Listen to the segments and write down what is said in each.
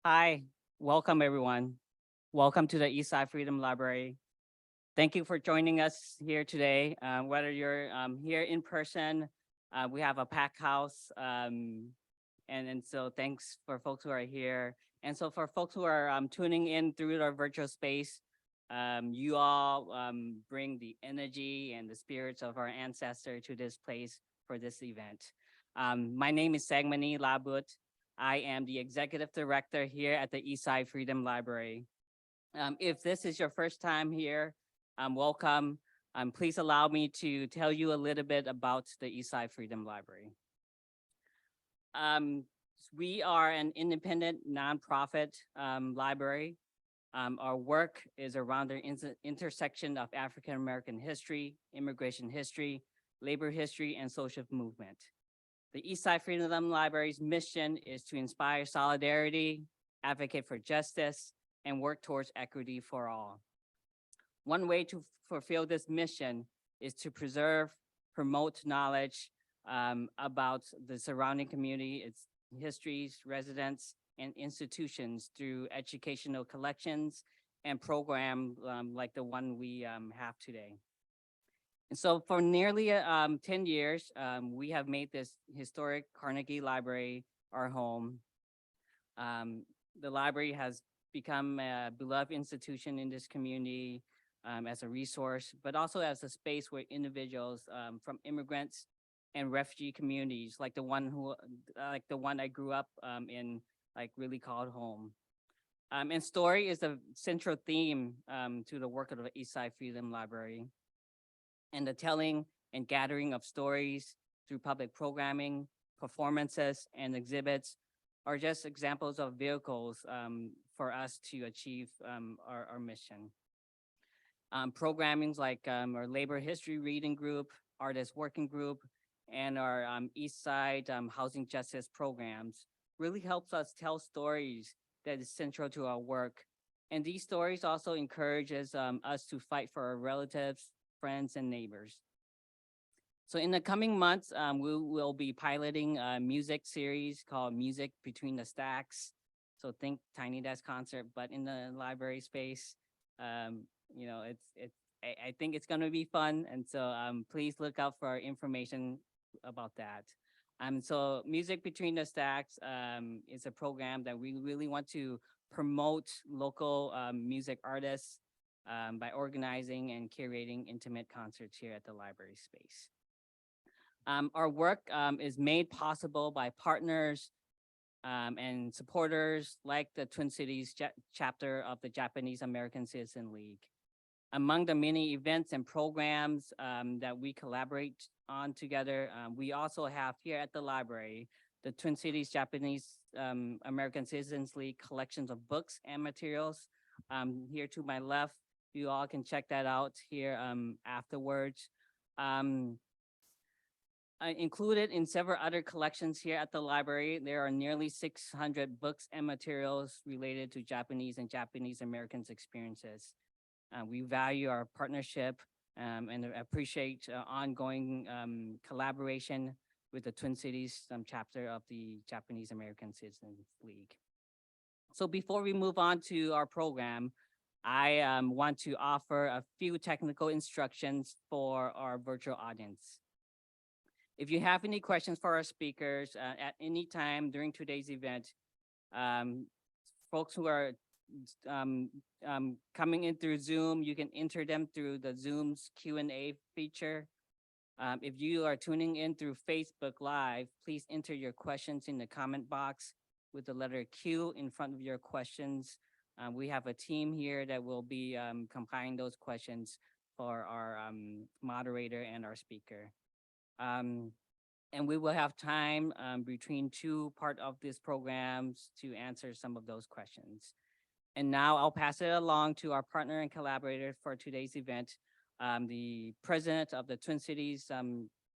Hi, welcome everyone. Welcome to the Eastside Freedom Library. Thank you for joining us here today. Whether you're here in person, we have a packed house. And so thanks for folks who are here. And so for folks who are tuning in through our virtual space, you all bring the energy and the spirits of our ancestor to this place for this event. My name is Sagmani Labut. I am the executive director here at the Eastside Freedom Library. If this is your first time here, welcome. Please allow me to tell you a little bit about the Eastside Freedom Library. We are an independent nonprofit library. Our work is around the intersection of African American history, immigration history, labor history, and social movement. The Eastside Freedom Library's mission is to inspire solidarity, advocate for justice, and work towards equity for all. One way to fulfill this mission is to preserve, promote knowledge about the surrounding community, its histories, residents, and institutions through educational collections and programs like the one we have today. And so for nearly 10 years, we have made this historic Carnegie Library our home. The library has become a beloved institution in this community as a resource, but also as a space where individuals from immigrants and refugee communities, like the one I grew up in, like really called home. And story is a central theme to the work of the Eastside Freedom Library. And the telling and gathering of stories through public programming, performances, and exhibits are just examples of vehicles for us to achieve our mission. Programmings like our labor history reading group, artist working group, and our Eastside housing justice programs really helps us tell stories that is central to our work. And these stories also encourages us to fight for our relatives, friends, and neighbors. So in the coming months, we will be piloting a music series called Music Between the Stacks. So think Tiny Desk concert, but in the library space. You know, I think it's gonna be fun, and so please look out for information about that. So Music Between the Stacks is a program that we really want to promote local music artists by organizing and curating intimate concerts here at the library space. Our work is made possible by partners and supporters like the Twin Cities chapter of the Japanese American Citizen League. Among the many events and programs that we collaborate on together, we also have here at the library the Twin Cities Japanese American Citizens League collections of books and materials. Here to my left, you all can check that out here afterwards. Included in several other collections here at the library, there are nearly 600 books and materials related to Japanese and Japanese Americans' experiences. We value our partnership and appreciate ongoing collaboration with the Twin Cities chapter of the Japanese American Citizens League. So before we move on to our program, I want to offer a few technical instructions for our virtual audience. If you have any questions for our speakers at any time during today's event, folks who are coming in through Zoom, you can enter them through the Zoom's Q&A feature. If you are tuning in through Facebook Live, please enter your questions in the comment box with the letter Q in front of your questions. We have a team here that will be compiling those questions for our moderator and our speaker. And we will have time between two part of these programs to answer some of those questions. And now I'll pass it along to our partner and collaborator for today's event, the president of the Twin Cities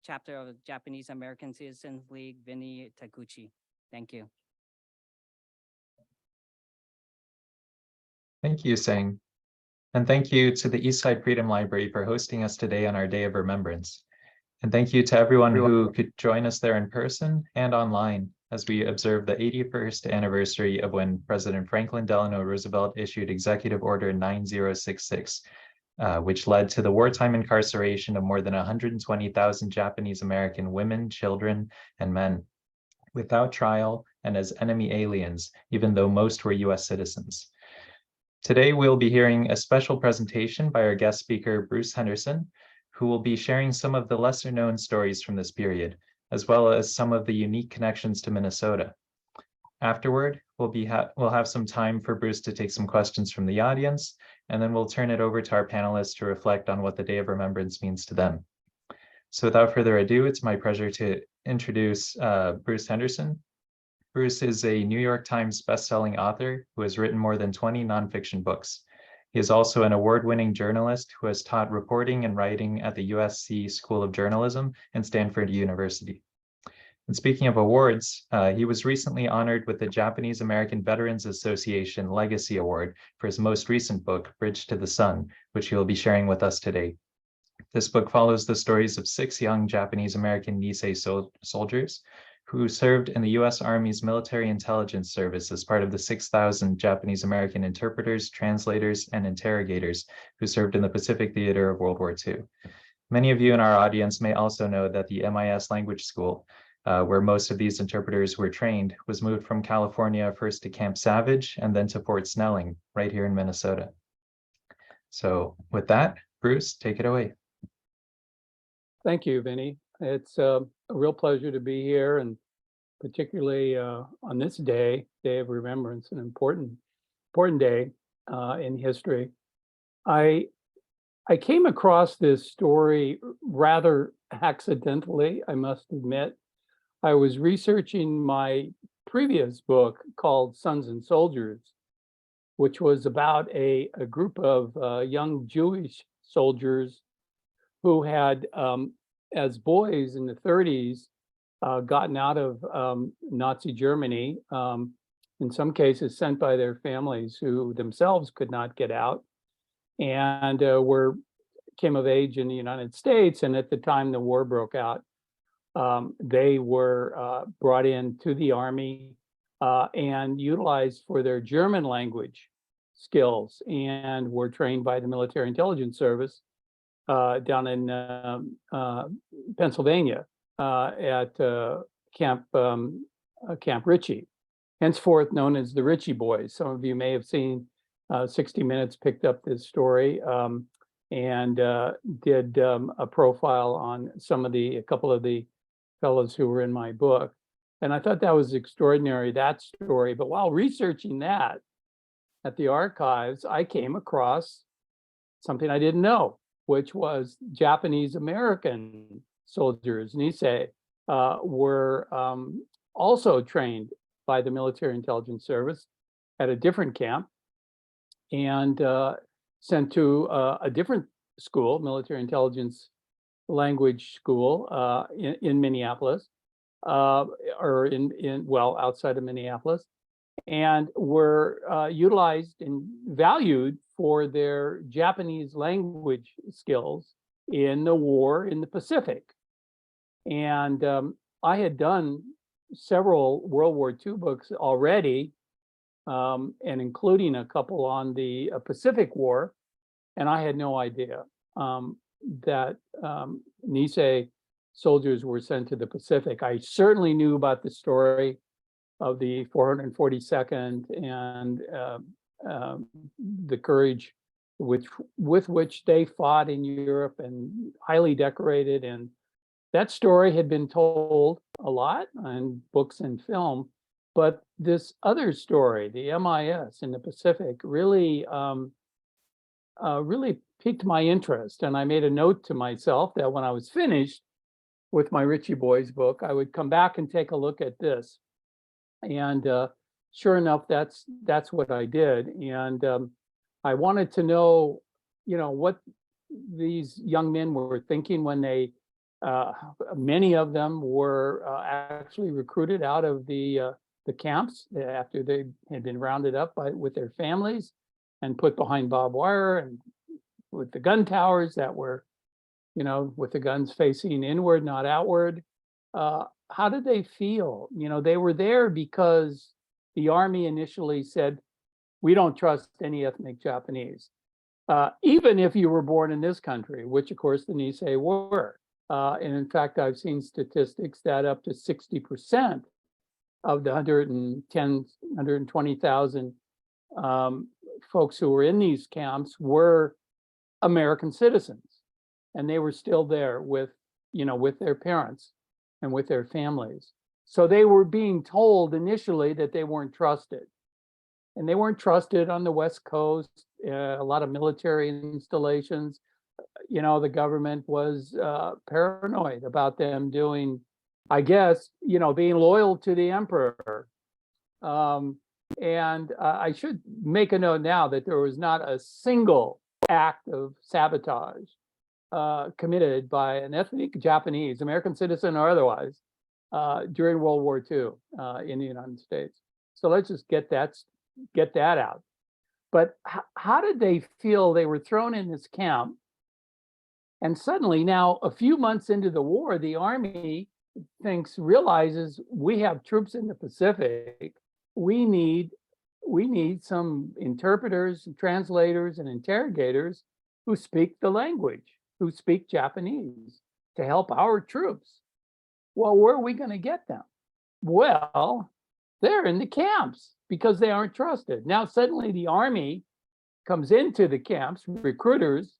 chapter of the Japanese American Citizens League, Vinny Taguchi. Thank you. Thank you, Sang. And thank you to the Eastside Freedom Library for hosting us today on our Day of Remembrance. And thank you to everyone who could join us there in person and online. as we observe the 81st anniversary of when President Franklin Delano Roosevelt issued Executive Order 9066, which led to the wartime incarceration of more than 120,000 Japanese American women, children, and men without trial and as enemy aliens, even though most were US citizens. Today, we'll be hearing a special presentation by our guest speaker, Bruce Henderson, who will be sharing some of the lesser known stories from this period, as well as some of the unique connections to Minnesota. Afterward, we'll have some time for Bruce to take some questions from the audience, and then we'll turn it over to our panelists to reflect on what the Day of Remembrance means to them. So without further ado, it's my pleasure to introduce Bruce Henderson. Bruce is a New York Times bestselling author who has written more than 20 nonfiction books. He is also an award-winning journalist who has taught reporting and writing at the USC School of Journalism and Stanford University. And speaking of awards, he was recently honored with the Japanese American Veterans Association Legacy Award for his most recent book, Bridge to the Sun, which he will be sharing with us today. This book follows the stories of 6 young Japanese American Nisei soldiers who served in the US Army's Military Intelligence Service as part of the 6,000 Japanese American interpreters, translators, and interrogators who served in the Pacific Theater of World War II. Many of you in our audience may also know that the MIS language school, where most of these interpreters were trained, was moved from California first to Camp Savage and then to Fort Snelling, right here in Minnesota. So with that, Bruce, take it away. Thank you, Vinny. It's a real pleasure to be here, and particularly on this day of remembrance, an important day in history. I came across this story rather accidentally, I must admit. I was researching my previous book called Sons and Soldiers, which was about a group of young Jewish soldiers who had, as boys in the 30s, gotten out of Nazi Germany, in some cases sent by their families who themselves could not get out, and came of age in the United States. And at the time the war broke out, they were brought into the Army and utilized for their German language skills, and were trained by the Military Intelligence Service down in Pennsylvania at Camp Ritchie, henceforth known as the Ritchie Boys. Some of you may have seen 60 Minutes picked up this story and did a profile on a couple of the fellows who were in my book. And I thought that was extraordinary, that story. But while researching that at the archives, I came across something I didn't know, which was Japanese American soldiers, Nisei, were also trained by the Military Intelligence Service at a different camp and sent to a different school, Military Intelligence Language School in Minneapolis, or outside of Minneapolis, and were utilized and valued for their Japanese language skills in the war in the Pacific. And I had done several World War II books already, and including a couple on the Pacific War, and I had no idea that Nisei soldiers were sent to the Pacific. I certainly knew about the story of the 442nd and the courage with which they fought in Europe, and highly decorated. And that story had been told a lot in books and film, but this other story, the MIS in the Pacific, really piqued my interest. And I made a note to myself that when I was finished with my Ritchie Boys book, I would come back and take a look at this. And sure enough, that's what I did. And I wanted to know, what these young men were thinking when they, many of them were actually recruited out of the camps after they had been rounded up with their families and put behind barbed wire and with the gun towers that were, with the guns facing inward, not outward. how did they feel? You know, they were there because the Army initially said, we don't trust any ethnic Japanese, even if you were born in this country, which of course the Nisei were. And in fact, I've seen statistics that up to 60% of the 120,000 folks who were in these camps were American citizens, and they were still there with, you know, with their parents and with their families. So they were being told initially that they weren't trusted, and they weren't trusted on the West Coast. A lot of military installations, you know, the government was paranoid about them doing, I guess, you know, being loyal to the emperor. And I should make a note now that there was not a single act of sabotage committed by an ethnic Japanese, American citizen or otherwise, during World War II in the United States. So let's just get that out. But how did they feel? They were thrown in this camp, and suddenly now, a few months into the war, the Army realizes we have troops in the Pacific. We need some interpreters, translators, and interrogators who speak the language, who speak Japanese, to help our troops. Well, where are we going to get them? Well, they're in the camps because they aren't trusted. Now, suddenly the Army comes into the camps, recruiters.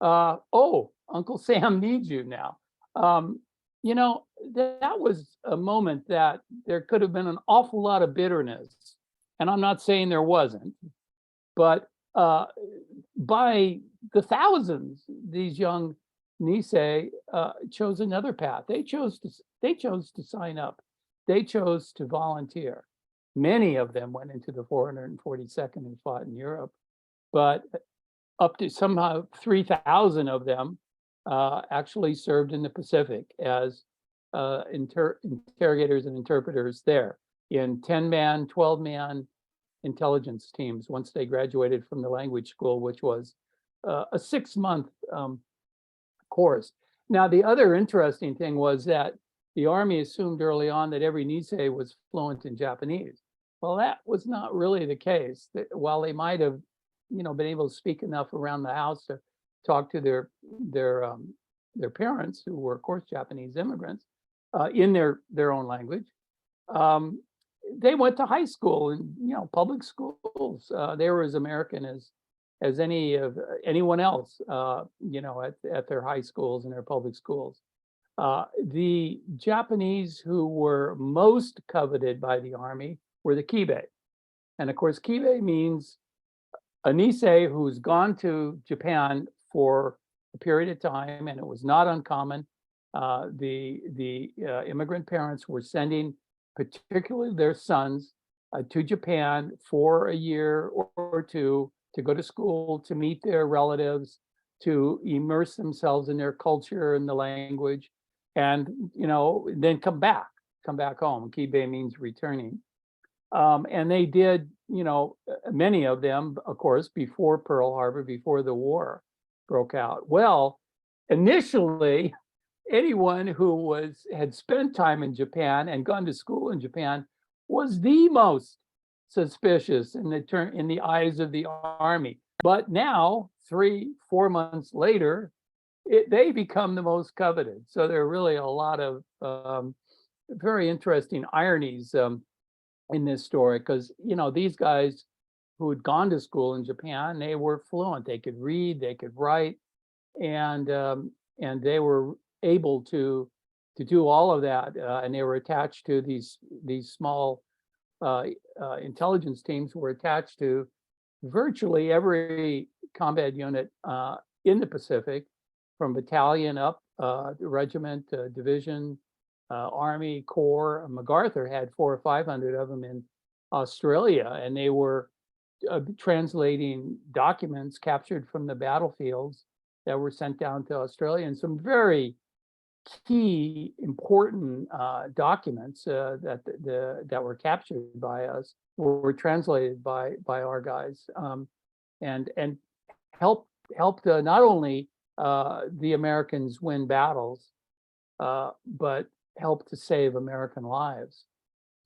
Oh, Uncle Sam needs you now. You know, that was a moment that there could have been an awful lot of bitterness. And I'm not saying there wasn't, but by the thousands, these young Nisei chose another path. They chose to sign up. They chose to volunteer. Many of them went into the 442nd and fought in Europe, but up to somehow 3,000 of them actually served in the Pacific as interrogators and interpreters there in 10-man, 12-man intelligence teams once they graduated from the language school, which was a 6-month course. Now, the other interesting thing was that the Army assumed early on that every Nisei was fluent in Japanese. Well, that was not really the case. That while they might have, you know, been able to speak enough around the house to talk to their parents, who were of course Japanese immigrants, in their own language, they went to high school and, you know, public schools. They were as American as anyone else, you know, at their high schools and their public schools. The Japanese who were most coveted by the Army were the Kibe. And of course, Kibe means a Nisei who's gone to Japan for a period of time, and it was not uncommon. The immigrant parents were sending particularly their sons to Japan for a year or two to go to school, to meet their relatives, to immerse themselves in their culture and the language, and, you know, then come back home. Kibe means returning. And they did, you know, many of them, of course, before Pearl Harbor, before the war broke out. Well, initially, anyone who had spent time in Japan and gone to school in Japan was the most suspicious in the eyes of the Army. But now, 3-4 months later, they become the most coveted. So there are really a lot of very interesting ironies in this story, because, you know, these guys who had gone to school in Japan, they were fluent. They could read, they could write, and they were able to do all of that, and they were attached to these small intelligence teams who were attached to virtually every combat unit in the Pacific, from battalion up, regiment, division, Army, Corps. MacArthur had 400 or 500 of them in Australia, and they were translating documents captured from the battlefields that were sent down to Australia, and some very key important documents that were captured by us were translated by our guys, and helped not only the Americans win battles, but help to save American lives.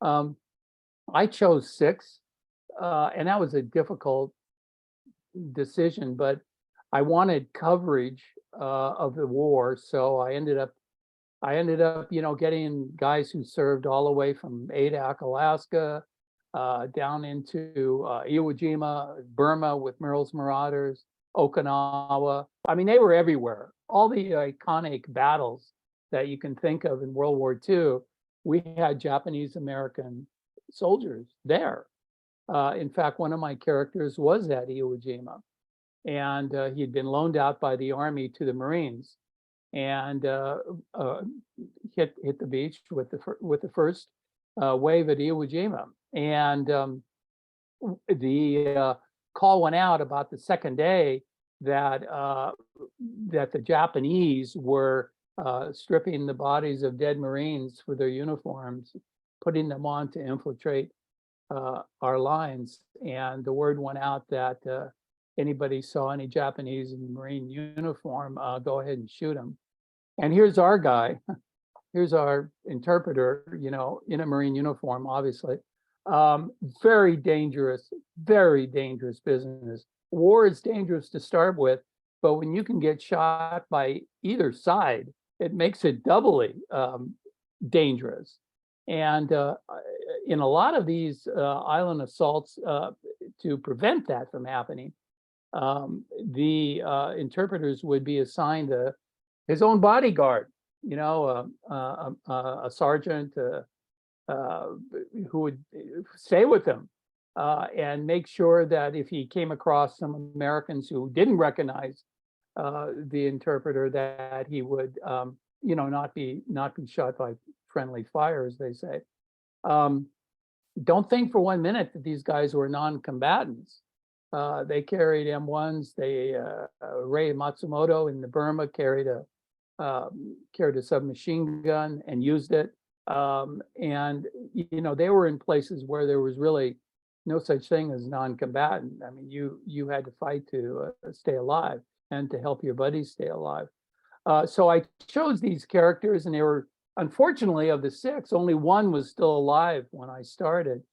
I chose 6, and that was a difficult decision, but I wanted coverage of the war, so I ended up, getting guys who served all the way from Adak, Alaska, down into Iwo Jima, Burma with Merle's Marauders, Okinawa. I mean, they were everywhere. All the iconic battles that you can think of in World War II, we had Japanese American soldiers there. In fact, one of my characters was at Iwo Jima, and he'd been loaned out by the Army to the Marines, and hit the beach with the first wave at Iwo Jima. And the call went out about the second day that the Japanese were stripping the bodies of dead Marines for their uniforms, putting them on to infiltrate our lines. And the word went out that anybody saw any Japanese in Marine uniform, go ahead and shoot them. And here's our guy, here's our interpreter, in a Marine uniform, obviously. Very dangerous business. War is dangerous to start with, but when you can get shot by either side, it makes it doubly dangerous. And in a lot of these island assaults, to prevent that from happening, the interpreters would be assigned his own bodyguard, a sergeant who would stay with him and make sure that if he came across some Americans who didn't recognize the interpreter, that he would, not be shot by friendly fire, as they say. Don't think for 1 minute that these guys were non-combatants. They carried M1s. Ray Matsumoto in the Burma carried a submachine gun and used it. And they were in places where there was really no such thing as non-combatant. I mean, you had to fight to stay alive and to help your buddies stay alive. So I chose these characters, and they were, unfortunately, of the 6, only one was still alive when I started.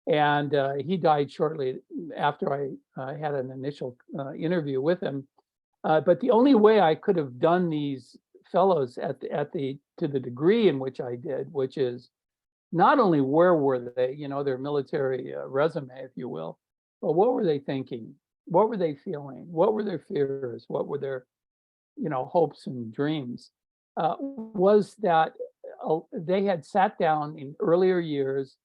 And he died shortly after I had an initial interview with him. But the only way I could have done these fellows to the degree in which I did, which is not only where were they, their military resume, if you will, but what were they thinking? What were they feeling? What were their fears? What were their, hopes and dreams? Was that they had sat down in earlier years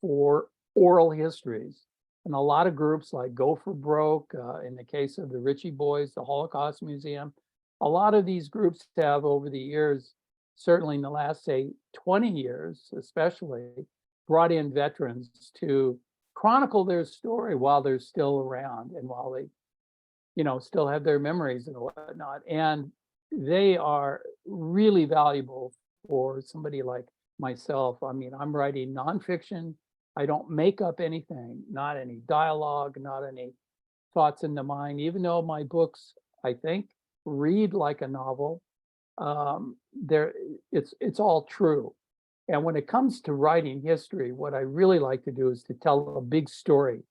for oral histories. And a lot of groups like Go for Broke, in the case of the Ritchie Boys, the Holocaust Museum, a lot of these groups have over the years, certainly in the last, say, 20 years, especially, brought in veterans to chronicle their story while they're still around and while they, still have their memories and whatnot. And they are really valuable for somebody like myself. I mean, I'm writing nonfiction. I don't make up anything, not any dialogue, not any thoughts in the mind, even though my books, I think, read like a novel. It's all true. And when it comes to writing history, what I really like to do is to tell a big story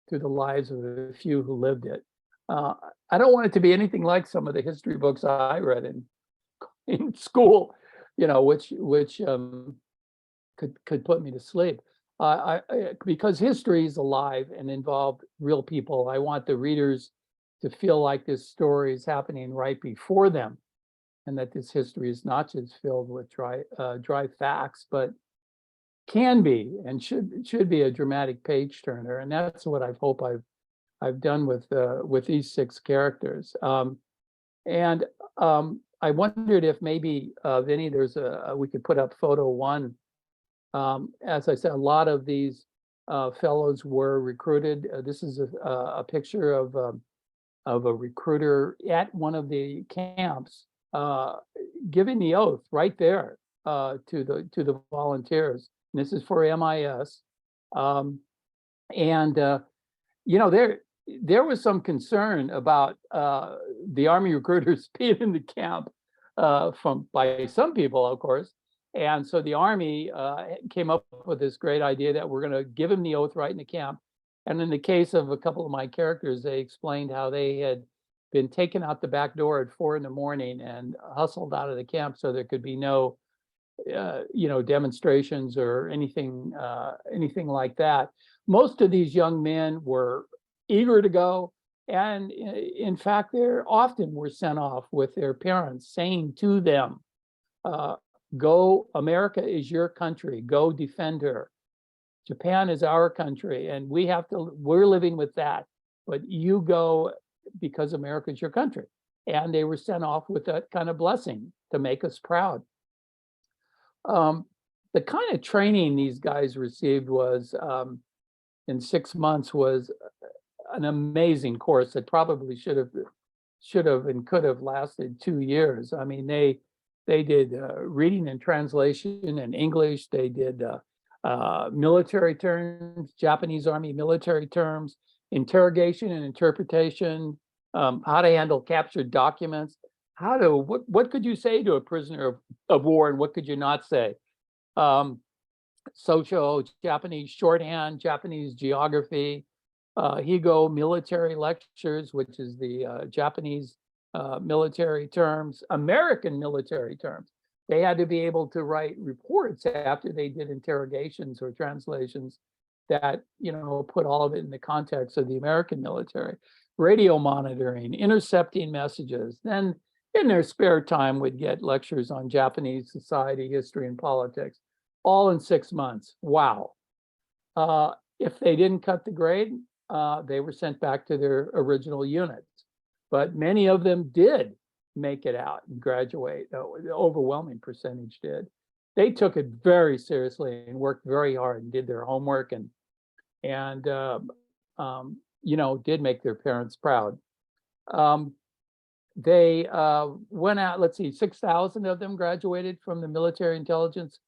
through the lives of the few who lived it. I don't want it to be anything like some of the history books I read in school, which could put me to sleep. Because history is alive and involved real people, I want the readers to feel like this story is happening right before them, and that this history is not just filled with dry facts, but can be and should be a dramatic page turner. And that's what I hope I've done with these 6 characters. And I wondered if maybe, Vinny, we could put up photo 1. As I said, a lot of these fellows were recruited. This is a picture of a recruiter at one of the camps, giving the oath right there to the volunteers. And this is for MIS, and there was some concern about the Army recruiters being in the camp by some people, of course. And so the Army came up with this great idea that we're going to give him the oath right in the camp. And in the case of a couple of my characters, they explained how they had been taken out the back door at 4 a.m. and hustled out of the camp so there could be no, demonstrations or anything like that. Most of these young men were eager to go. And in fact, they're often were sent off with their parents saying to them, go, America is your country, go defend her. Japan is our country, and we're living with that, but you go because America is your country. And they were sent off with that kind of blessing to make us proud. The kind of training these guys received was, in 6 months, was an amazing course that probably should have and could have lasted 2 years. I mean, they did reading and translation in English. They did military terms, Japanese Army military terms, interrogation and interpretation, how to handle captured documents, what could you say to a prisoner of war and what could you not say? Japanese shorthand, Japanese geography, Higo military lectures, which is the Japanese military terms, American military terms. They had to be able to write reports after they did interrogations or translations that, put all of it in the context of the American military. Radio monitoring, intercepting messages. Then in their spare time would get lectures on Japanese society, history, and politics, all in 6 months. Wow. If they didn't cut the grade, they were sent back to their original units. But many of them did make it out and graduate. The overwhelming percentage did. They took it very seriously and worked very hard and did their homework and did make their parents proud. They went out, 6,000 of them graduated from the military intelligence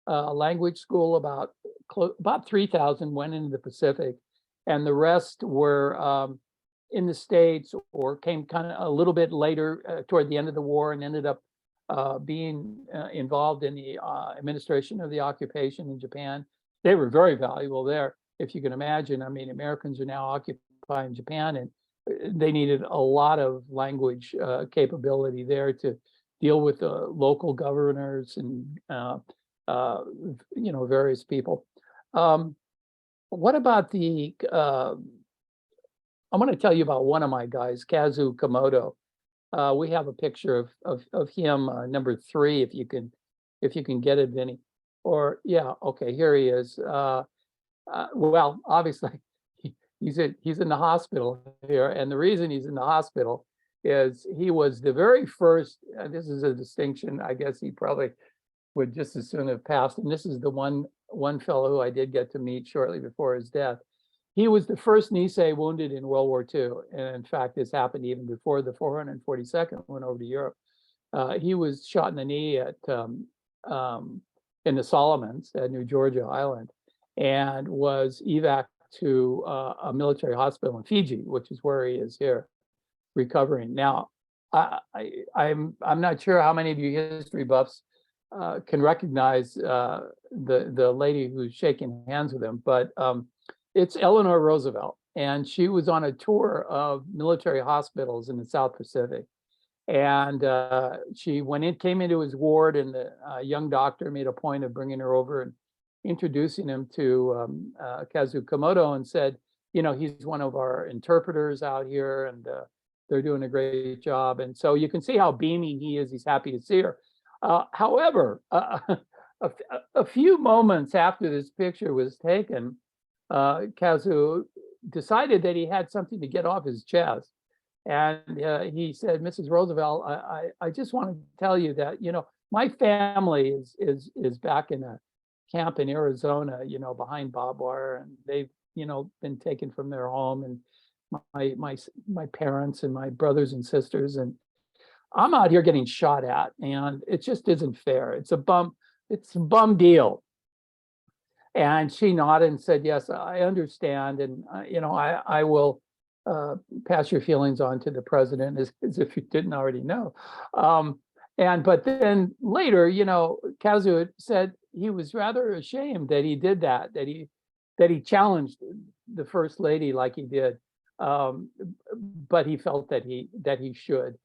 language school. About 3,000 went into the Pacific, and the rest were in the States or came kind of a little bit later toward the end of the war and ended up being involved in the administration of the occupation in Japan. They were very valuable there, if you can imagine. I mean, Americans are now occupying Japan, and they needed a lot of language capability there to deal with the local governors and various people. What about I'm going to tell you about one of my guys, Kazu Komodo. We have a picture of him, number 3, if you can get it, Vinny. Or yeah, okay, here he is. Well, obviously, he's in the hospital here, and the reason he's in the hospital is he was the very first. This is a distinction. I guess he probably would just as soon have passed. And this is the one fellow who I did get to meet shortly before his death. He was the first Nisei wounded in World War II. And in fact, this happened even before the 442nd went over to Europe. He was shot in the knee in the Solomons at New Georgia Island and was evac to a military hospital in Fiji, which is where he is here, recovering. Now, I'm not sure how many of you history buffs can recognize the lady who's shaking hands with him, but it's Eleanor Roosevelt, and she was on a tour of military hospitals in the South Pacific. And she came into his ward, and the young doctor made a point of bringing her over and introducing him to Kazu Komodo and said, he's one of our interpreters out here, and they're doing a great job. And so you can see how beaming he is. He's happy to see her. However, a few moments after this picture was taken, Kazu decided that he had something to get off his chest. And he said, Mrs. Roosevelt, I just want to tell you that, my family is back in a camp in Arizona, behind barbed wire, and they've, been taken from their home, and my parents and my brothers and sisters, and I'm out here getting shot at, and it just isn't fair. It's a bum deal. And she nodded and said, yes, I understand. And, I will pass your feelings on to the president as if you didn't already know. But then later, Kazu said he was rather ashamed that he did that, that he challenged the first lady like he did. But he felt that he should.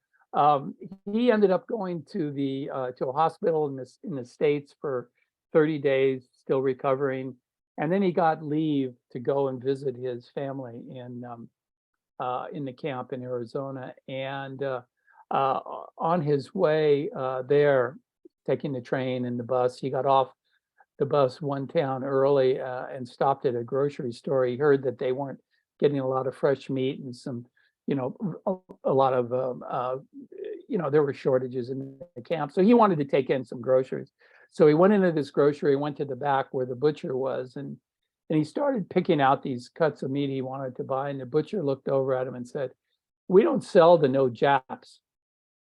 He ended up going to a hospital in the States for 30 days, still recovering, and then he got leave to go and visit his family in the camp in Arizona. And on his way there, taking the train and the bus, he got off the bus one town early and stopped at a grocery store. He heard that they weren't getting a lot of fresh meat and some, a lot of, there were shortages in the camp. So he wanted to take in some groceries. So he went into this grocery, went to the back where the butcher was, and he started picking out these cuts of meat he wanted to buy. And the butcher looked over at him and said, "We don't sell to no Japs."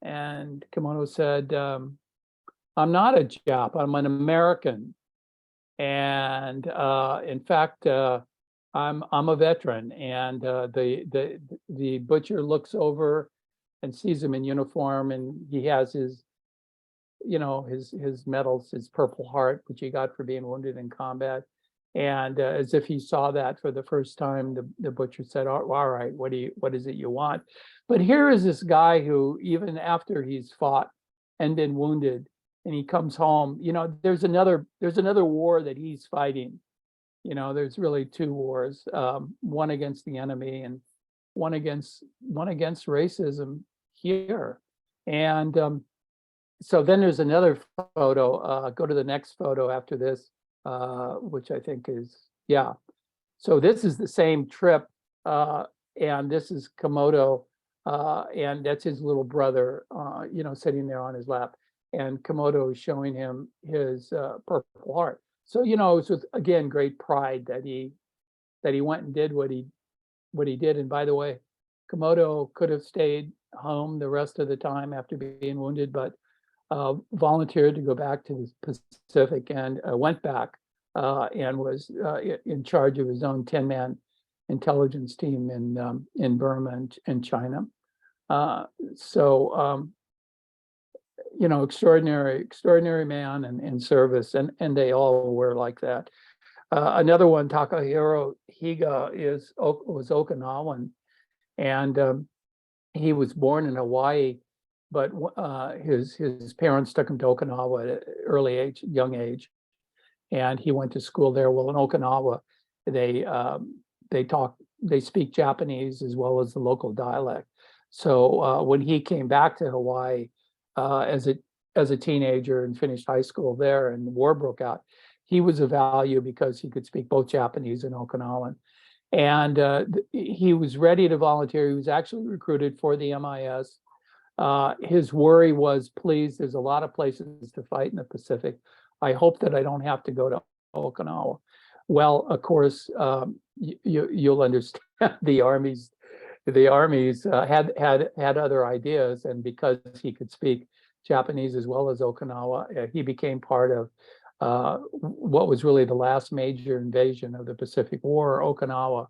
And Kimono said, "I'm not a Jap, I'm an American. And in fact, I'm a veteran." And the butcher looks over and sees him in uniform, and he has his medals, his Purple Heart, which he got for being wounded in combat. And as if he saw that for the first time, the butcher said, all right, what is it you want? But here is this guy who, even after he's fought and been wounded, and he comes home, there's another war that he's fighting. There's really two wars, one against the enemy and one against racism here. And so then there's another photo. Go to the next photo after this, which I think is, yeah. So this is the same trip, and this is Komodo, and that's his little brother, sitting there on his lap. And Komodo is showing him his Purple Heart. So, it's with, again, great pride that he went and did what he did. And by the way, Komodo could have stayed home the rest of the time after being wounded, but volunteered to go back to the Pacific and went back and was in charge of his own 10-man intelligence team in Burma and China. Extraordinary man and service, and they all were like that. Another one, Takahiro Higa, was Okinawan, and he was born in Hawaii, but his parents took him to Okinawa at an young age, and he went to school there. Well, in Okinawa, they speak Japanese as well as the local dialect. So when he came back to Hawaii as a teenager and finished high school there, and the war broke out, he was of value because he could speak both Japanese and Okinawan. And he was ready to volunteer. He was actually recruited for the MIS. His worry was, please, there's a lot of places to fight in the Pacific. I hope that I don't have to go to Okinawa. Well, of course, you'll understand the armies had other ideas, and because he could speak Japanese as well as Okinawa, he became part of what was really the last major invasion of the Pacific War, Okinawa.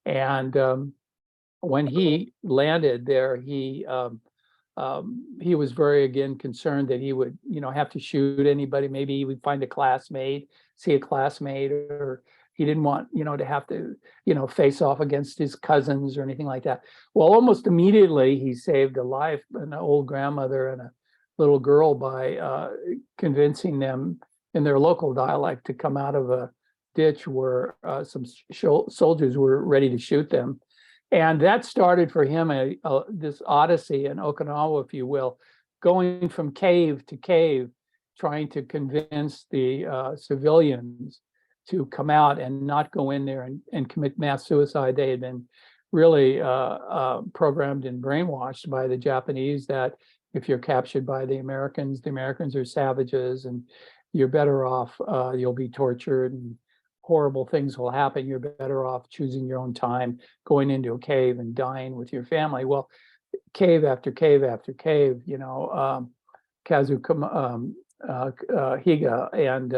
And when he landed there, he was very, again, concerned that he would, have to shoot anybody. Maybe he would find see a classmate, or he didn't want, to have to, face off against his cousins or anything like that. Well, almost immediately he saved a life, an old grandmother and a little girl, by convincing them in their local dialect to come out of a ditch where some soldiers were ready to shoot them. And that started for him this odyssey in Okinawa, if you will, going from cave to cave, trying to convince the civilians to come out and not go in there and commit mass suicide. They had been really programmed and brainwashed by the Japanese that if you're captured by the Americans are savages and you're better off, you'll be tortured and horrible things will happen. You're better off choosing your own time, going into a cave and dying with your family. Well, cave after cave after cave, Kazu Higa and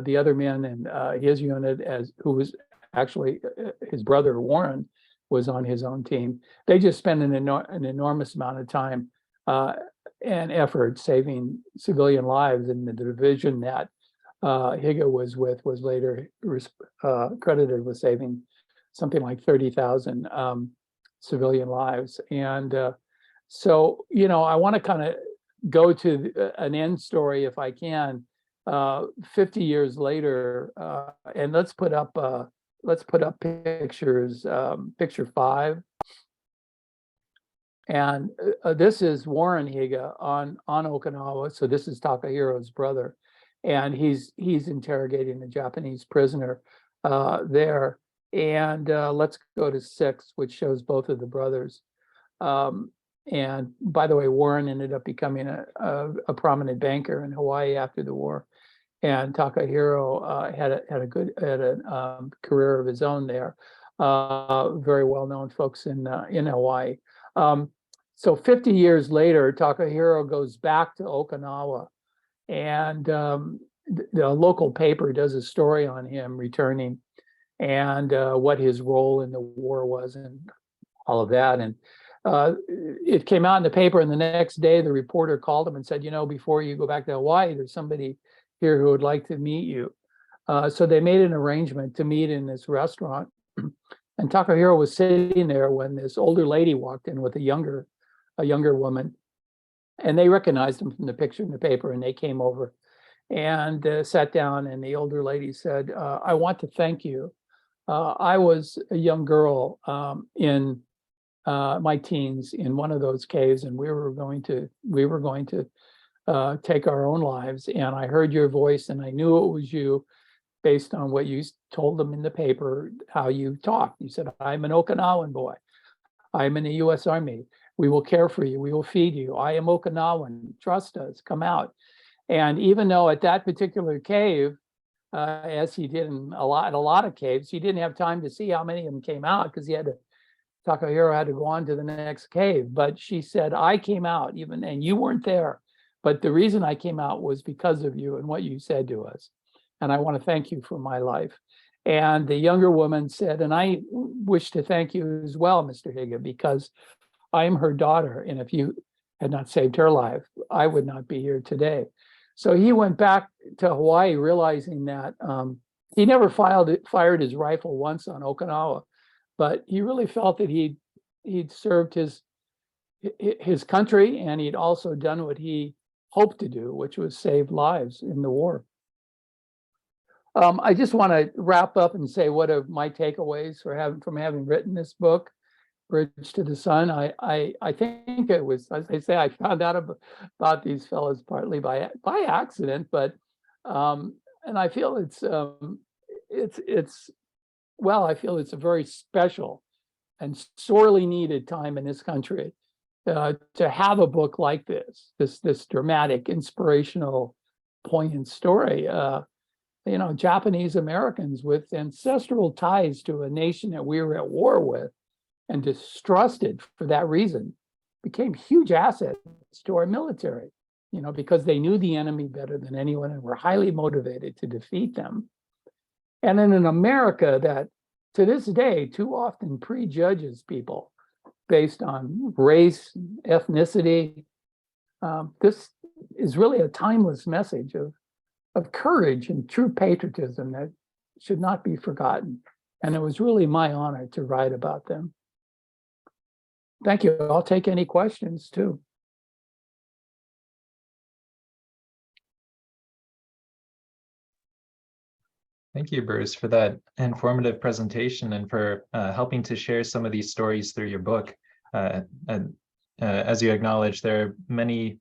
the other men in his unit, who was actually his brother Warren, was on his own team. They just spent an enormous amount of time and effort saving civilian lives, and the division that Higa was with was later credited with saving something like 30,000 civilian lives. And so, you know, I want to kind of go to an end story if I can. 50 years later, and let's put up pictures, picture 5. And this is Warren Higa on Okinawa. So this is Takahiro's brother, and he's interrogating a Japanese prisoner there. And let's go to 6, which shows both of the brothers. And by the way, Warren ended up becoming a prominent banker in Hawaii after the war, and Takahiro had a career of his own there. Very well known folks in Hawaii. So 50 years later, Takahiro goes back to Okinawa, and the local paper does a story on him returning, and what his role in the war was and all of that. And it came out in the paper, and the next day the reporter called him and said, you know, before you go back to Hawaii, there's somebody here who would like to meet you. So they made an arrangement to meet in this restaurant. And Takahiro was sitting there when this older lady walked in with a younger woman, and they recognized him from the picture in the paper, and they came over and sat down. And the older lady said, I want to thank you. I was a young girl in my teens in one of those caves, and we were going to take our own lives. And I heard your voice, and I knew it was you based on what you told them in the paper, how you talked. You said, I'm an Okinawan boy. I'm in the U.S. Army. We will care for you. We will feed you. I am Okinawan. Trust us. Come out. And even though at that particular cave, as he did in a lot of caves, he didn't have time to see how many of them came out, because Takahiro had to go on to the next cave. But she said, I came out and you weren't there. But the reason I came out was because of you and what you said to us. And I want to thank you for my life. And the younger woman said, and I wish to thank you as well, Mr. Higa, because I am her daughter. And if you had not saved her life, I would not be here today. So he went back to Hawaii, realizing that he never fired his rifle once on Okinawa, but he really felt that he'd served his country, and he'd also done what he hoped to do, which was save lives in the war. I just want to wrap up and say what are my takeaways from having written this book, Bridge to the Sun. I think it was, as I say, I found out about these fellows partly by accident, but and I feel it's a very special and sorely needed time in this country to have a book like this dramatic, inspirational, poignant story. You know, Japanese Americans with ancestral ties to a nation that we were at war with and distrusted for that reason became huge assets to our military, you know, because they knew the enemy better than anyone and were highly motivated to defeat them. And in an America that to this day too often prejudges people based on race, ethnicity, this is really a timeless message of courage and true patriotism that should not be forgotten. And it was really my honor to write about them. Thank you. I'll take any questions too. Thank you, Bruce, for that informative presentation and for helping to share some of these stories through your book. As you acknowledged, there are many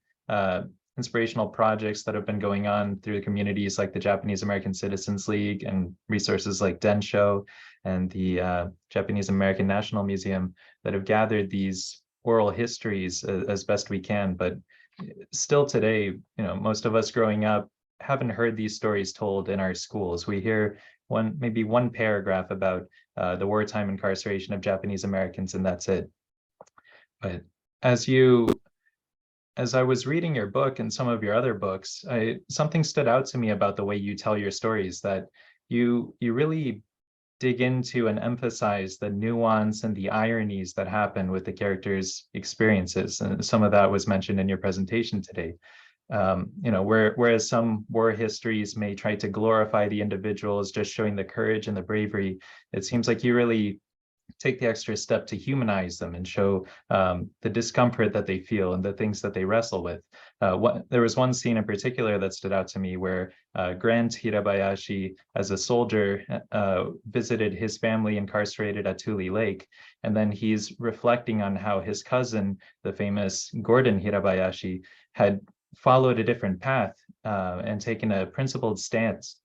inspirational projects that have been going on through communities like the Japanese American Citizens League and resources like Densho and the Japanese American National Museum that have gathered these oral histories as best we can. But still today, you know, most of us growing up haven't heard these stories told in our schools. We hear maybe one paragraph about the wartime incarceration of Japanese Americans, and that's it. But as I was reading your book and some of your other books, something stood out to me about the way you tell your stories, that you really dig into and emphasize the nuance and the ironies that happen with the characters' experiences. And some of that was mentioned in your presentation today. Whereas some war histories may try to glorify the individuals, just showing the courage and the bravery, it seems like you really take the extra step to humanize them and show the discomfort that they feel and the things that they wrestle with. There was one scene in particular that stood out to me where Grant Hirabayashi, as a soldier, visited his family incarcerated at Tule Lake, and then he's reflecting on how his cousin, the famous Gordon Hirabayashi, had followed a different path and taken a principled stance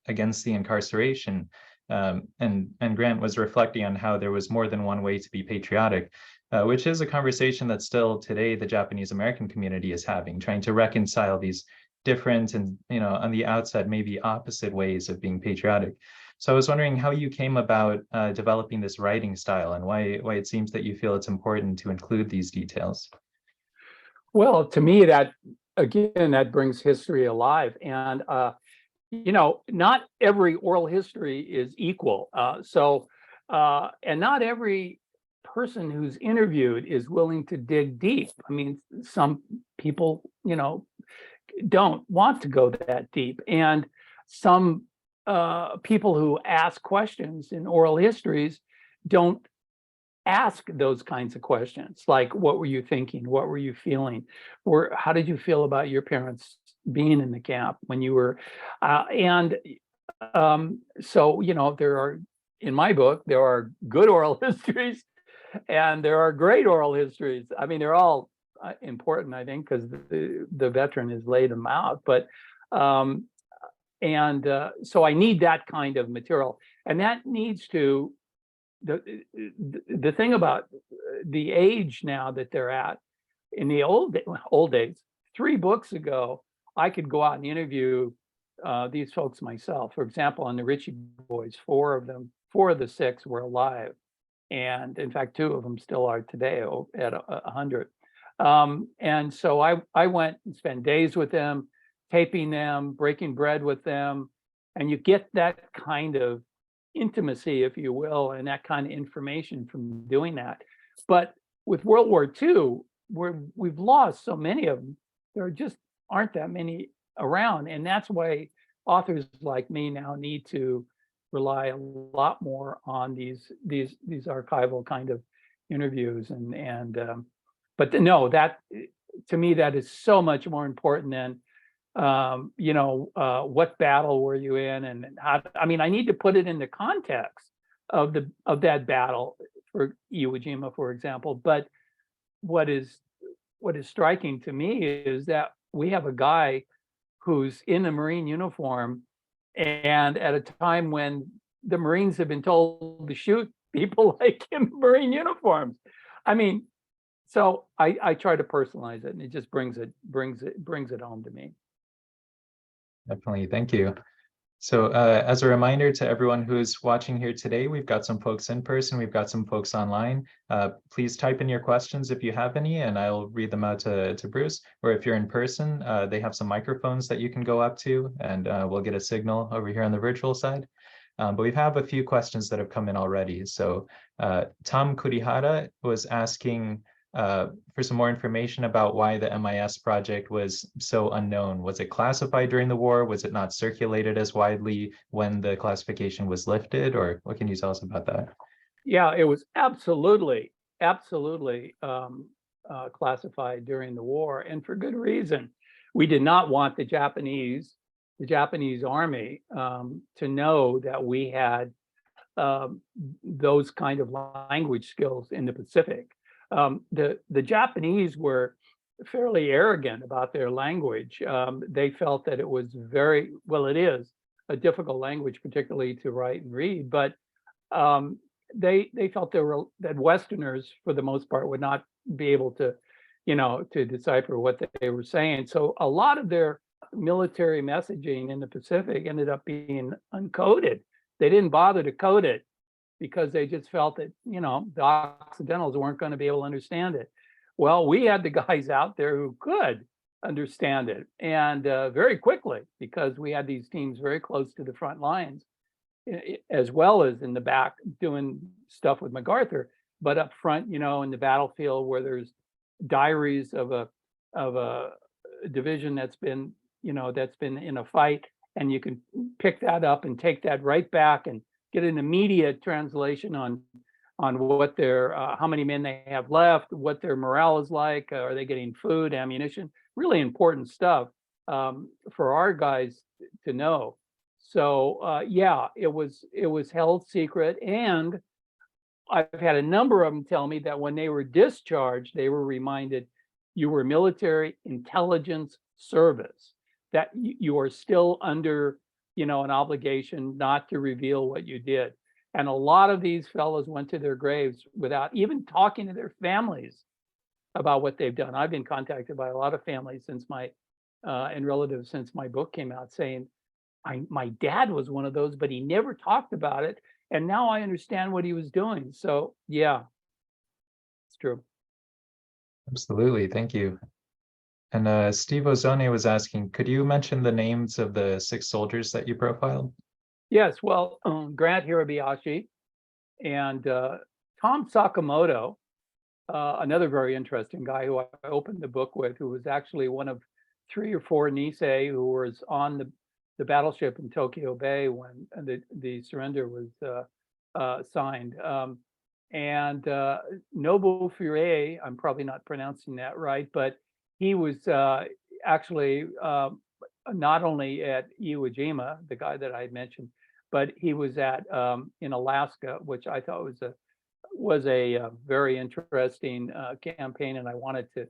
against the incarceration. And Grant was reflecting on how there was more than one way to be patriotic, which is a conversation that still today the Japanese American community is having, trying to reconcile these different and, on the outset, maybe opposite ways of being patriotic. So I was wondering how you came about developing this writing style and why it seems that you feel it's important to include these details. Well, to me, that brings history alive. And not every oral history is equal. And not every person who's interviewed is willing to dig deep. I mean, some people, don't want to go that deep. And some people who ask questions in oral histories don't ask those kinds of questions, like, what were you thinking? What were you feeling? Or how did you feel about your parents being in the camp when you were, so, there are, in my book, there are good oral histories and there are great oral histories. I mean, they're all important, I think, because the veteran has laid them out. But, so I need that kind of material. And that needs to, the thing about the age now that they're at, in the old days, 3 books ago, I could go out and interview these folks myself. For example, on the Ritchie boys, 4 of the 6 were alive. And in fact, 2 of them still are today at 100. And so I went and spent days with them, taping them, breaking bread with them. And you get that kind of intimacy, if you will, and that kind of information from doing that. But with World War II, we've lost so many of them, there just aren't that many around. And that's why authors like me now need to rely a lot more on these archival kind of interviews. But no, that, to me, that is so much more important than what battle were you in, and how, I mean, I need to put it in the context of that battle for Iwo Jima, for example. But what is striking to me is that we have a guy who's in a Marine uniform, and at a time when the Marines have been told to shoot people like in Marine uniforms. I mean, so I try to personalize it, and it just brings it home to me. Definitely, thank you. So as a reminder to everyone who's watching here today, we've got some folks in person, we've got some folks online. Please type in your questions if you have any, and I'll read them out to Bruce. Or if you're in person, they have some microphones that you can go up to, and we'll get a signal over here on the virtual side. But we have a few questions that have come in already. So Tom Kurihara was asking for some more information about why the MIS project was so unknown. Was it classified during the war? Was it not circulated as widely when the classification was lifted? Or what can you tell us about that? Yeah, it was absolutely classified during the war, and for good reason. We did not want the Japanese army to know that we had those kind of language skills in the Pacific. The Japanese were fairly arrogant about their language. They felt that it was it is a difficult language, particularly to write and read, but they felt that Westerners, for the most part, would not be able to, to decipher what they were saying. So a lot of their military messaging in the Pacific ended up being uncoded. They didn't bother to code it because they just felt that, the Occidentals weren't going to be able to understand it. Well, we had the guys out there who could understand it, and very quickly, because we had these teams very close to the front lines. as well as in the back doing stuff with MacArthur, but up front, you know, in the battlefield where there's diaries of a division that's been, you know, that's been in a fight, and you can pick that up and take that right back and get an immediate translation on what their how many men they have left, what their morale is like, are they getting food, ammunition, really important stuff for our guys to know. So yeah, it was held secret, and I've had a number of them tell me that when they were discharged, they were reminded, you were military intelligence service, that you are still under, you know, an obligation not to reveal what you did. And a lot of these fellows went to their graves without even talking to their families about what they've done. I've been contacted by a lot of families since my and relatives since my book came out, saying, my dad was one of those, but he never talked about it. And now I understand what he was doing. So yeah, it's true. Absolutely, thank you. And Steve Ozone was asking, could you mention the names of the 6 soldiers that you profiled? Yes, well, Grant Hirabayashi and Tom Sakamoto, another very interesting guy who I opened the book with, who was actually one of 3 or 4 Nisei who was on the battleship in Tokyo Bay when the surrender was signed. And Nobu Furie, I'm probably not pronouncing that right, but he was actually not only at Iwo Jima, the guy that I had mentioned, but he was at in Alaska, which I thought was a very interesting campaign, and I wanted to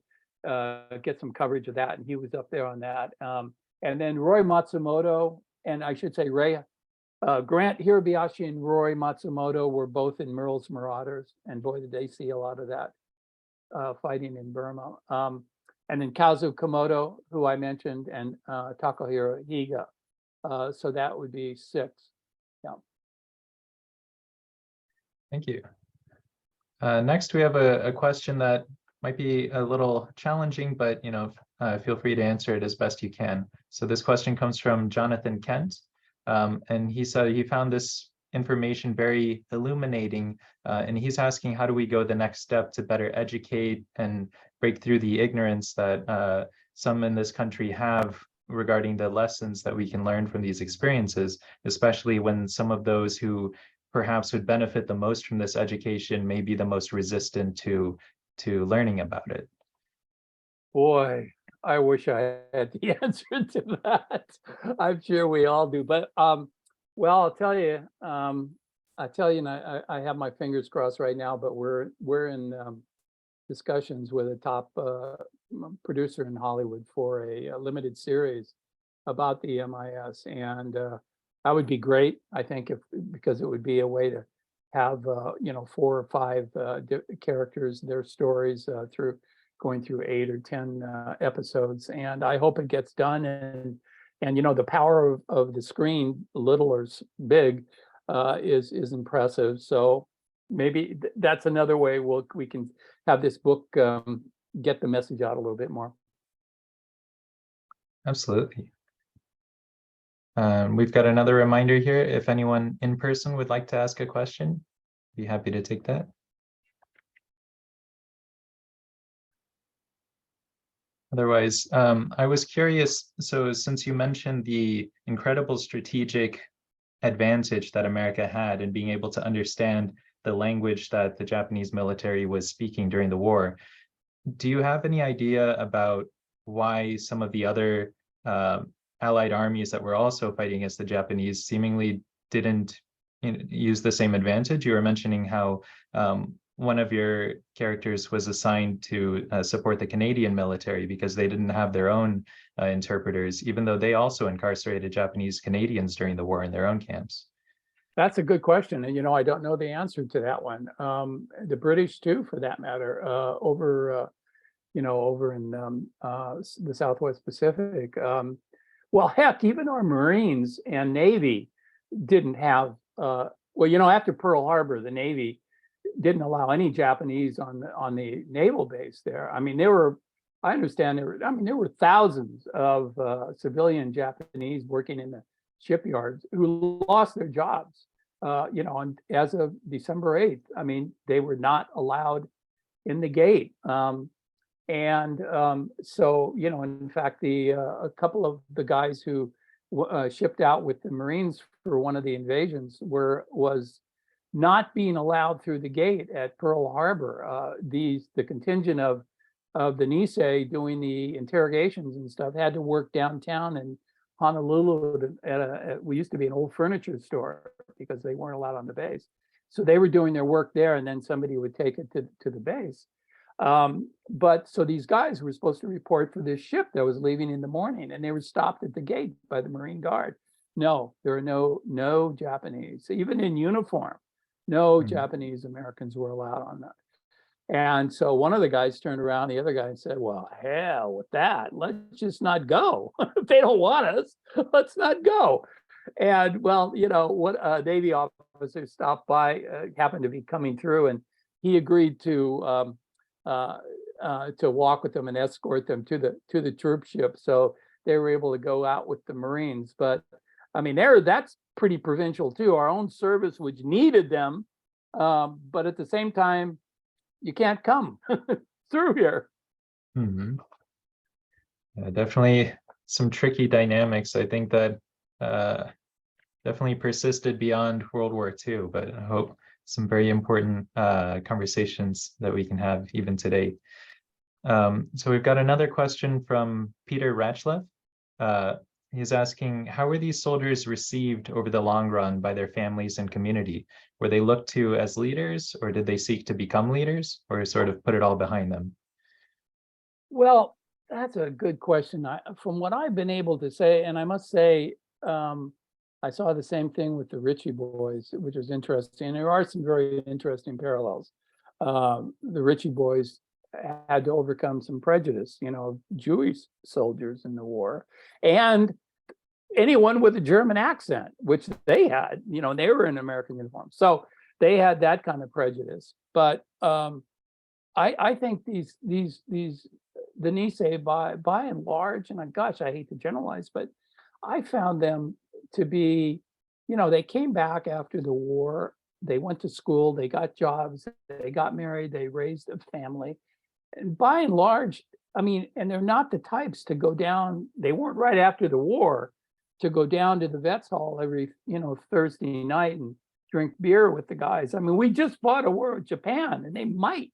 get some coverage of that, and he was up there on that. And then Roy Matsumoto, and I should say Grant Hirabayashi and Roy Matsumoto were both in Merle's Marauders, and boy, did they see a lot of that fighting in Burma. And then Kazu Komodo, who I mentioned, and Takahiro Higa. So that would be 6. Yeah. Thank you. Next, we have a question that might be a little challenging, but feel free to answer it as best you can. So this question comes from Jonathan Kent, and he said he found this information very illuminating, and he's asking, how do we go the next step to better educate and break through the ignorance that some in this country have regarding the lessons that we can learn from these experiences, especially when some of those who perhaps would benefit the most from this education may be the most resistant to learning about it? Boy, I wish I had the answer to that. I'm sure we all do, but well, I'll tell you, and I have my fingers crossed right now, but we're in discussions with a top producer in Hollywood for a limited series about the MIS, and that would be great, I think, because it would be a way to have 4 or 5 characters, their stories going through 8 or 10 episodes, and I hope it gets done. And the power of the screen, little or big, is impressive. So maybe that's another way we can have this book get the message out a little bit more. Absolutely. We've got another reminder here. If anyone in person would like to ask a question, be happy to take that. Otherwise, I was curious, so since you mentioned the incredible strategic advantage that America had in being able to understand the language that the Japanese military was speaking during the war, do you have any idea about why some of the other Allied armies that were also fighting against the Japanese seemingly didn't use the same advantage? You were mentioning how one of your characters was assigned to support the Canadian military because they didn't have their own interpreters, even though they also incarcerated Japanese Canadians during the war in their own camps. That's a good question, and I don't know the answer to that one. The British too, for that matter, over in the Southwest Pacific. Well, heck, even our Marines and Navy didn't have. After Pearl Harbor, the Navy didn't allow any Japanese on the naval base there. I mean, I understand there were thousands of civilian Japanese working in the shipyards who lost their jobs. And as of December 8th, I mean, they were not allowed in the gate. So, in fact, a couple of the guys who shipped out with the Marines for one of the invasions was not being allowed through the gate at Pearl Harbor. The contingent of the Nisei doing the interrogations and stuff had to work downtown in Honolulu we used to be an old furniture store because they weren't allowed on the base. So they were doing their work there, and then somebody would take it to the base. But so these guys were supposed to report for this ship that was leaving in the morning, and they were stopped at the gate by the Marine Guard. No, there are no Japanese, even in uniform. No Japanese Americans were allowed on that. And so one of the guys turned around, the other guy said, well, hell with that. Let's just not go. If they don't want us, let's not go. And well, what a Navy officer stopped by, happened to be coming through, and he agreed to walk with them and escort them to the troop ship. So they were able to go out with the Marines. But I mean, that's pretty provincial too. Our own service, which needed them, but at the same time, you can't come through here. Yeah, definitely some tricky dynamics. I think that definitely persisted beyond World War II, but I hope some very important conversations that we can have even today. So we've got another question from Peter Ratchleff. He's asking, how were these soldiers received over the long run by their families and community? Were they looked to as leaders, or did they seek to become leaders, or sort of put it all behind them? Well, that's a good question. From what I've been able to say, and I must say, I saw the same thing with the Ritchie boys, which was interesting. There are some very interesting parallels. The Ritchie boys had to overcome some prejudice, Jewish soldiers in the war, and anyone with a German accent, which they had, they were in American uniform. So they had that kind of prejudice. But I think the Nisei by and large, and gosh, I hate to generalize, but I found them to be, they came back after the war, they went to school, they got jobs, they got married, they raised a family. And by and large, I mean, and they're not the types to go down, they weren't right after the war to go down to the Vets Hall every, Thursday night and drink beer with the guys. I mean, we just fought a war with Japan, and they might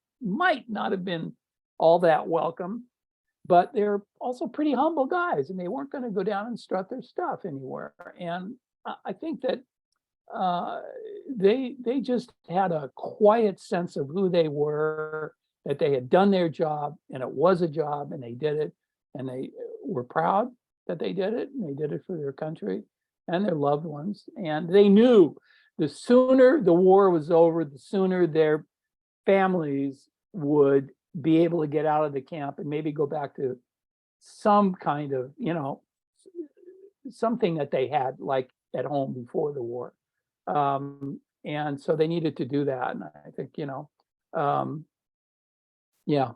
not have been all that welcome, but they're also pretty humble guys, and they weren't going to go down and strut their stuff anywhere. And I think that they just had a quiet sense of who they were, that they had done their job, and it was a job, and they did it, and they were proud that they did it, and they did it for their country and their loved ones. And they knew the sooner the war was over, the sooner their families would be able to get out of the camp and maybe go back to some kind of, something that they had like at home before the war. And so they needed to do that. And I think, yeah.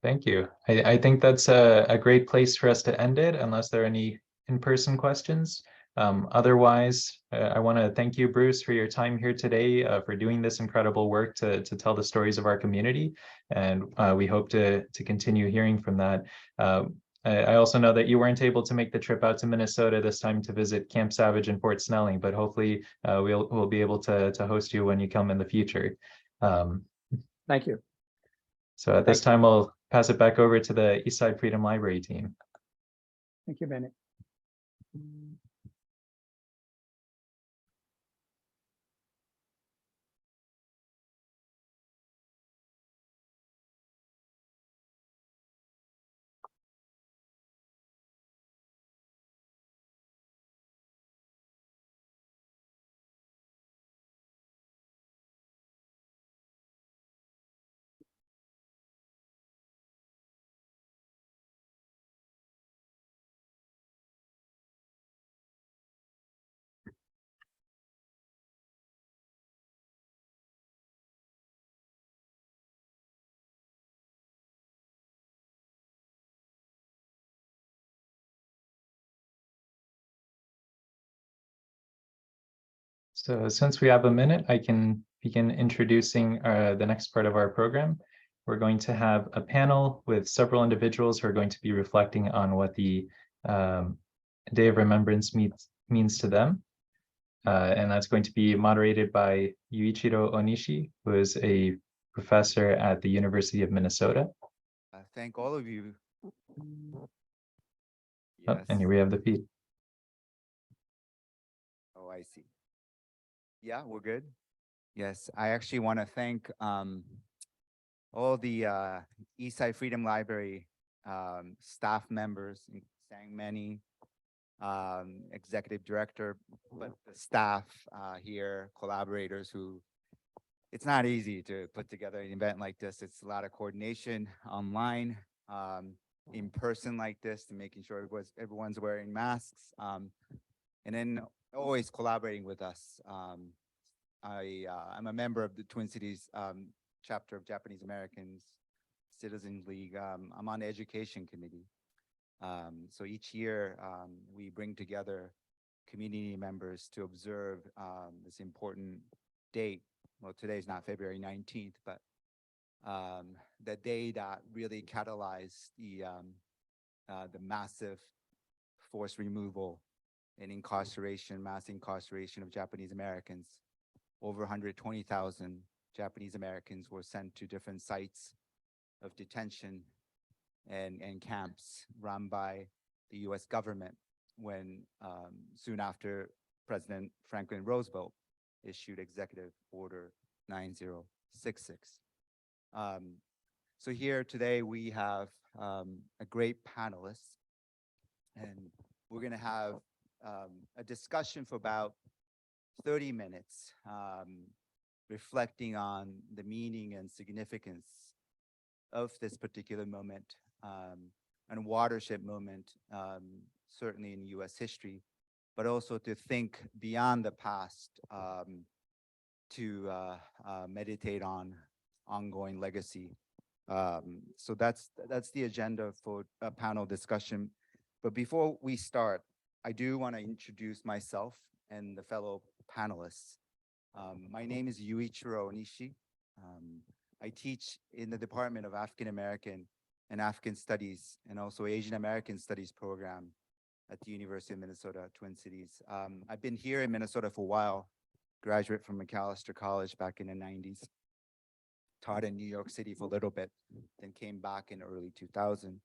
Thank you. I think that's a great place for us to end it, unless there are any in-person questions. Otherwise, I want to thank you, Bruce, for your time here today, for doing this incredible work to tell the stories of our community. And we hope to continue hearing from that. I also know that you weren't able to make the trip out to Minnesota this time to visit Camp Savage and Fort Snelling, but hopefully we'll be able to host you when you come in the future. Thank you. So at this time, I'll pass it back over to the Eastside Freedom Library team. Thank you, Bennett. So since we have a minute, I can begin introducing the next part of our program. We're going to have a panel with several individuals who are going to be reflecting on what the Day of Remembrance means to them. And that's going to be moderated by Yuichiro Onishi, who is a professor at the University of Minnesota. Thank all of you. Oh, and here we have the feed. Oh, I see. Yeah, we're good. Yes, I actually want to thank all the Eastside Freedom Library staff members, Sang Many, executive director, but the staff here, collaborators who, it's not easy to put together an event like this. It's a lot of coordination online, in person like this, to making sure everyone's wearing masks, and then always collaborating with us. I'm a member of the Twin Cities chapter of Japanese Americans Citizens League. I'm on the education committee. So each year we bring together community members to observe this important date. Well, today's not February 19th, but the day that really catalyzed the massive forced removal and incarceration, mass incarceration of Japanese Americans. Over 120,000 Japanese Americans were sent to different sites of detention and camps run by the US government when soon after President Franklin Roosevelt issued Executive Order 9066. So here today we have a great panelist, and we're gonna have a discussion for about 30 minutes, reflecting on the meaning and significance of this particular moment, and watershed moment, certainly in US history, but also to think beyond the past, to meditate on ongoing legacy. So that's the agenda for a panel discussion. But before we start, I do want to introduce myself and the fellow panelists. My name is Yuichiro Onishi. I teach in the Department of African American and African Studies, and also Asian American Studies program at the University of Minnesota, Twin Cities. I've been here in Minnesota for a while, graduate from Macalester College back in the 90s, taught in New York City for a little bit, then came back in early 2000.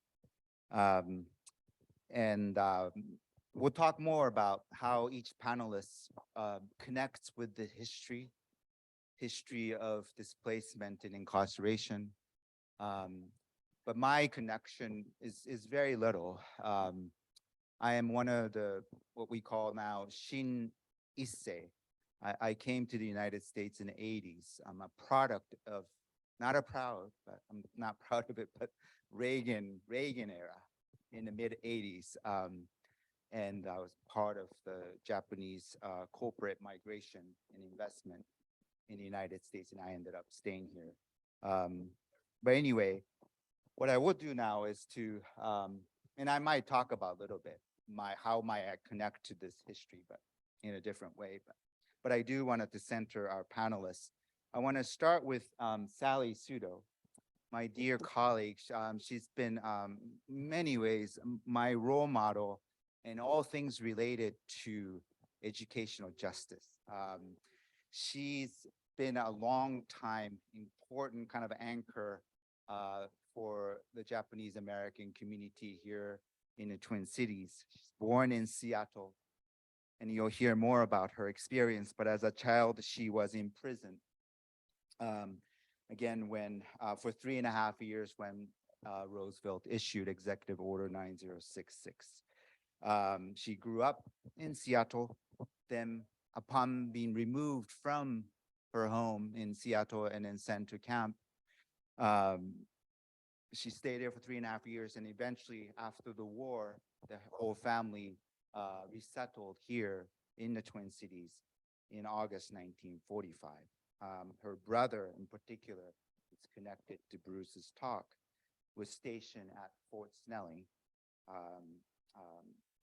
We'll talk more about how each panelist connects with the history of displacement and incarceration. But my connection is very little. I am one of the, what we call now, Shin Issei. I came to the United States in the 80s. I'm a product of, I'm not proud of it, but Reagan era in the mid 80s. And I was part of the Japanese corporate migration and investment in the United States, and I ended up staying here. But anyway, what I would do now is to, and I might talk about a little bit, how might I connect to this history, but in a different way. But I do want to center our panelists. I want to start with Sally Sudo, my dear colleague. She's been, in many ways, my role model in all things related to educational justice. She's been a long time important kind of anchor for the Japanese American community here in the Twin Cities. She's born in Seattle, and you'll hear more about her experience, but as a child, she was in prison. Again, when for 3.5 years when Roosevelt issued Executive Order 9066. She grew up in Seattle, then upon being removed from her home in Seattle and then sent to camp, she stayed there for 3.5 years, and eventually after the war, the whole family resettled here in the Twin Cities in August 1945. Her brother in particular, is connected to Bruce's talk, was stationed at Fort Snelling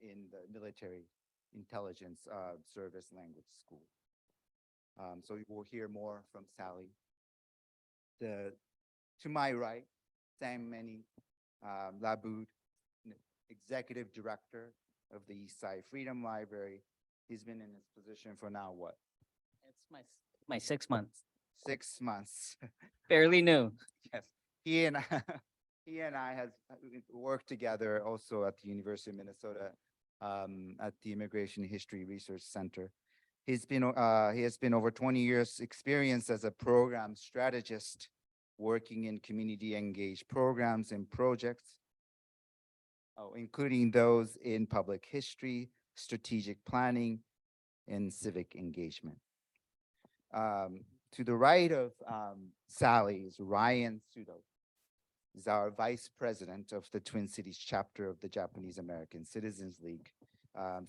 in the military intelligence service language school. So you will hear more from Sally. To my right, Sam Many Laboud, Executive Director of the East Side Freedom Library. He's been in his position for now, what? It's my 6 months, 6 months. fairly new. Yes, he and he and I have worked together also at the University of Minnesota at the Immigration History Research Center. He has been over 20 years experience as a program strategist, working in community engaged programs and projects, including those in public history, strategic planning, and civic engagement. To the right of Sally is Ryan Sudo. He's our vice president of the Twin Cities chapter of the Japanese American Citizens League.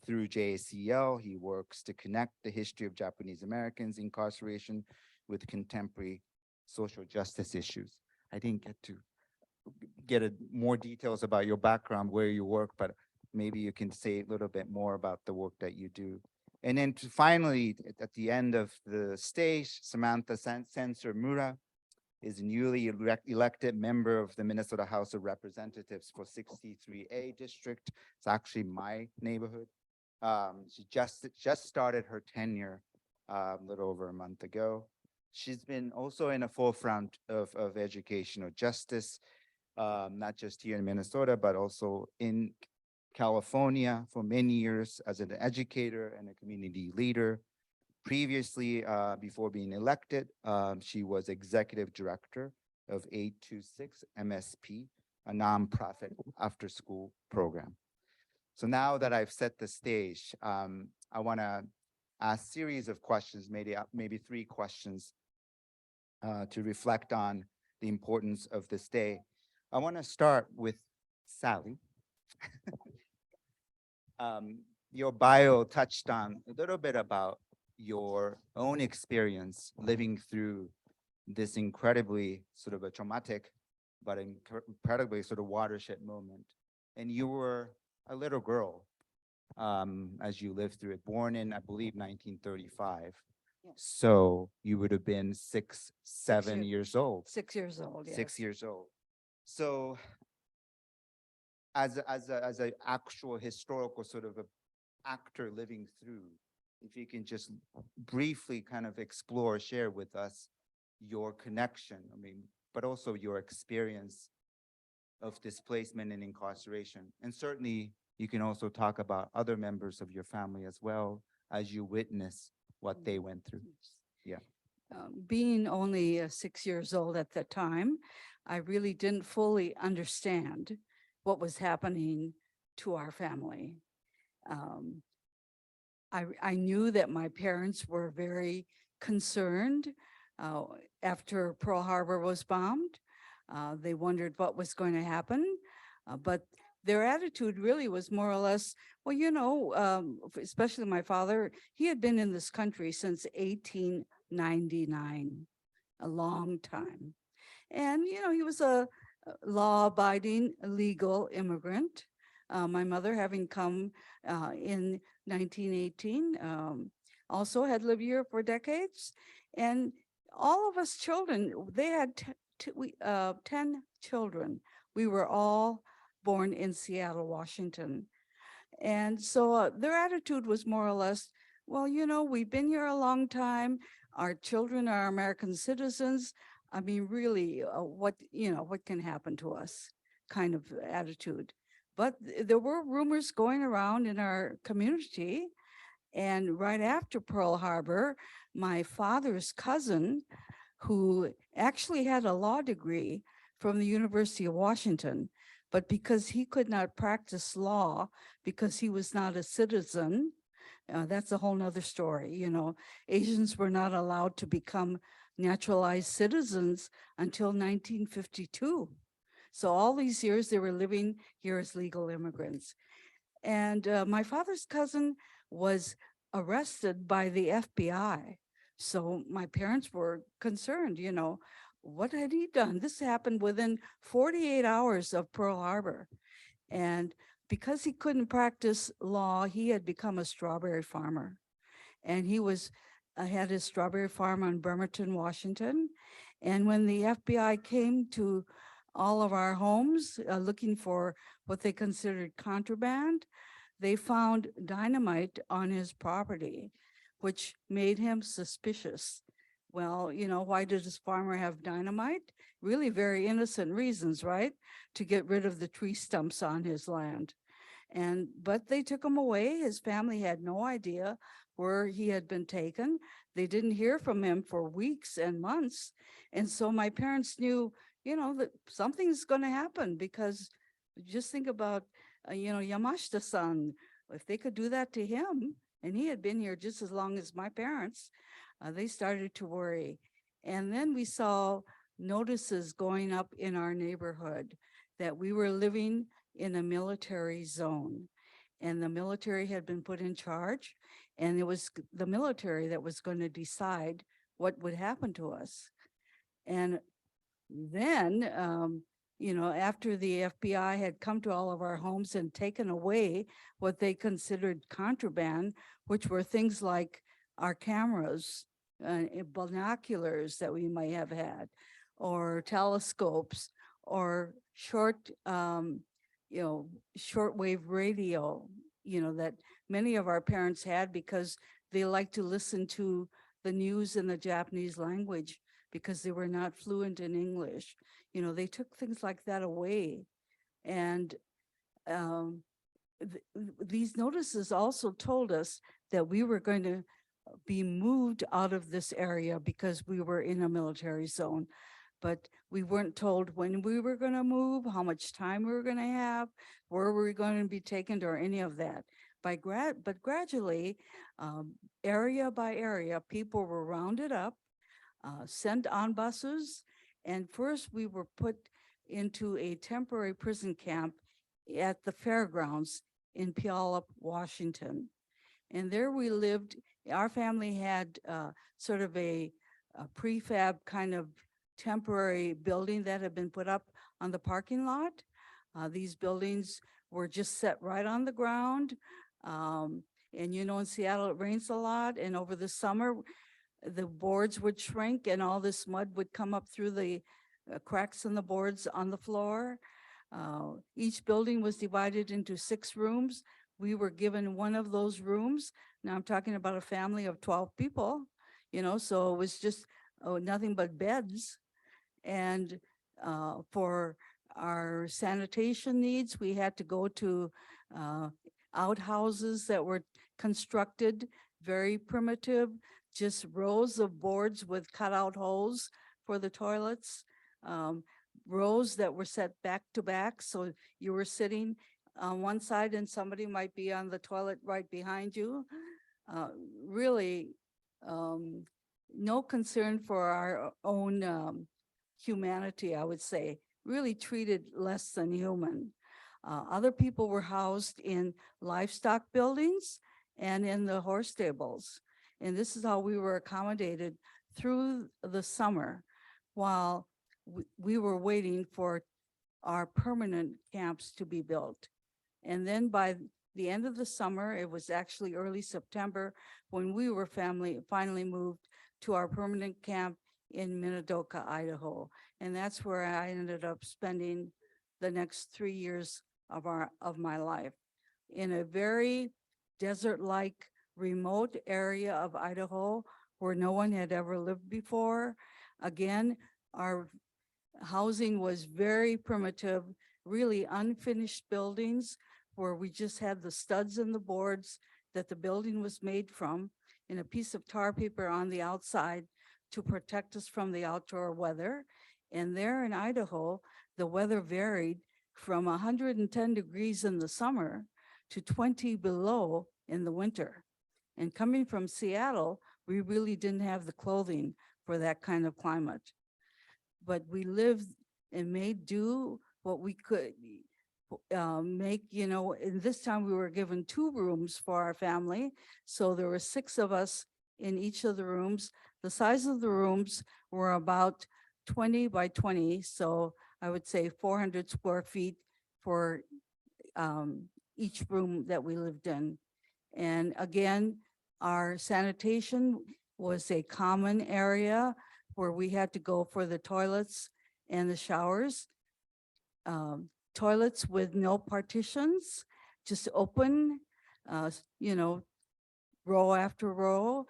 Through JACL, he works to connect the history of Japanese Americans incarceration with contemporary social justice issues. I didn't get to get more details about your background, where you work, but maybe you can say a little bit more about the work that you do. And then finally, at the end of the stage, Samantha Sensor Mura is a newly elected member of the Minnesota House of Representatives for 63A district. It's actually my neighborhood. She just started her tenure a little over a month ago. She's been also in the forefront of educational justice, not just here in Minnesota, but also in California for many years as an educator and a community leader. Previously, before being elected, she was executive director of 826 MSP, a nonprofit after-school program. So now that I've set the stage, I want to ask a series of questions, maybe 3 questions to reflect on the importance of this day. I want to start with Sally. Your bio touched on a little bit about your own experience living through this incredibly sort of a traumatic, but incredibly sort of watershed moment. And you were a little girl as you lived through it, born in, I believe, 1935. Yes. So you would have been 7 years old. 6 years old, yes. 6 years old. So as a actual historical sort of a actor living through, if you can just briefly kind of explore, share with us your connection, but also your experience of displacement and incarceration. And certainly you can also talk about other members of your family as well as you witness what they went through. Yeah. Being only 6 years old at the time, I really didn't fully understand what was happening to our family. I knew that my parents were very concerned after Pearl Harbor was bombed. They wondered what was going to happen, but their attitude really was more or less, well, you know, especially my father, he had been in this country since 1899, a long time. And, you know, he was a law-abiding, legal immigrant. My mother, having come in 1918, also had lived here for decades. And all of us children, they had 10 children. We were all born in Seattle, Washington. And so their attitude was more or less, well, you know, we've been here a long time. Our children are American citizens. I mean, really, what can happen to us kind of attitude. But there were rumors going around in our community. And right after Pearl Harbor, my father's cousin, who actually had a law degree from the University of Washington, but because he could not practice law because he was not a citizen, that's a whole nother story. You know, Asians were not allowed to become naturalized citizens until 1952. So all these years they were living here as legal immigrants. And my father's cousin was arrested by the FBI. So my parents were concerned, you know, what had he done? This happened within 48 hours of Pearl Harbor. And because he couldn't practice law, he had become a strawberry farmer. And he was had his strawberry farm on Bremerton, Washington. And when the FBI came to all of our homes looking for what they considered contraband, they found dynamite on his property, which made him suspicious. Well, you know, why did this farmer have dynamite? Really very innocent reasons, right? To get rid of the tree stumps on his land. But they took him away. His family had no idea where he had been taken. They didn't hear from him for weeks and months. And so my parents knew, you know, that something's going to happen, because just think about, you know, Yamashita-san, if they could do that to him, and he had been here just as long as my parents, they started to worry. And then we saw notices going up in our neighborhood that we were living in a military zone, and the military had been put in charge, and it was the military that was going to decide what would happen to us. And then, you know, after the FBI had come to all of our homes and taken away what they considered contraband, which were things like our cameras, binoculars that we might have had, or telescopes, or you know, shortwave radio, you know, that many of our parents had because they liked to listen to the news in the Japanese language because they were not fluent in English. You know, they took things like that away. And these notices also told us that we were going to be moved out of this area because we were in a military zone. But we weren't told when we were going to move, how much time we were going to have, where we were going to be taken, or any of that. But gradually, area by area, people were rounded up, sent on buses, and first we were put into a temporary prison camp at the fairgrounds in Puyallup, Washington. And there we lived. Our family had sort of a prefab kind of temporary building that had been put up on the parking lot. These buildings were just set right on the ground. And you know, in Seattle, it rains a lot. And over the summer, the boards would shrink and all this mud would come up through the cracks in the boards on the floor. Each building was divided into 6 rooms. We were given one of those rooms. Now I'm talking about a family of 12 people, you know, so it was just nothing but beds. And for our sanitation needs, we had to go to outhouses that were constructed, very primitive, just rows of boards with cutout holes for the toilets, rows that were set back to back. So you were sitting on one side and somebody might be on the toilet right behind you. Really, no concern for our own humanity, I would say, really treated less than human. Other people were housed in livestock buildings and in the horse stables. And this is how we were accommodated through the summer while we were waiting for our permanent camps to be built. And then by the end of the summer, it was actually early September when we were finally moved to our permanent camp in Minidoka, Idaho. And that's where I ended up spending the next 3 years of my life in a very desert-like remote area of Idaho where no one had ever lived before. Again, our housing was very primitive, really unfinished buildings where we just had the studs and the boards that the building was made from in a piece of tar paper on the outside to protect us from the outdoor weather. And there in Idaho, the weather varied from 110 degrees in the summer to 20 below in the winter. And coming from Seattle, we really didn't have the clothing for that kind of climate. But we lived and made do what we could make, you know, and this time we were given 2 rooms for our family. So there were 6 of us in each of the rooms. The size of the rooms were about 20 by 20. So I would say 400 square feet for each room that we lived in. And again, our sanitation was a common area where we had to go for the toilets and the showers. Toilets with no partitions, just open, row after row.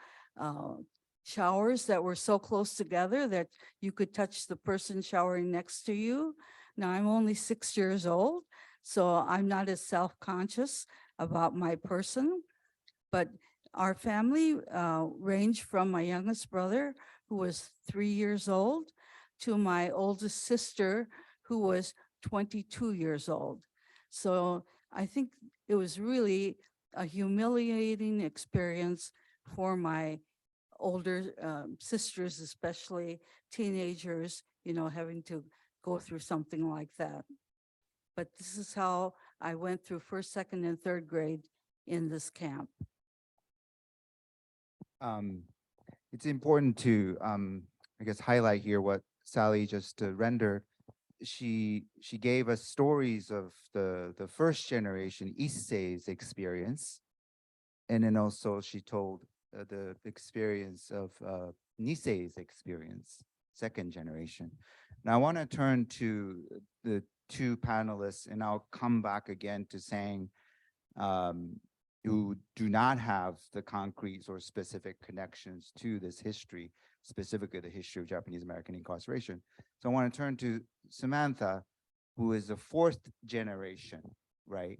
Showers that were so close together that you could touch the person showering next to you. Now, I'm only 6 years old, so I'm not as self-conscious about my person, but our family ranged from my youngest brother, who was 3 years old, to my oldest sister, who was 22 years old. So I think it was really a humiliating experience for my older sisters, especially teenagers, having to go through something like that. But this is how I went through first, second, and third grade in this camp. It's important to, I guess, highlight here what Sally just rendered. She gave us stories of the first generation Issei's experience, and then also she told the experience of Nisei's experience, second generation. Now I want to turn to the two panelists, and I'll come back again to saying who do not have the concrete or specific connections to this history, specifically the history of Japanese American incarceration. So I want to turn to Samantha, who is the fourth generation, right?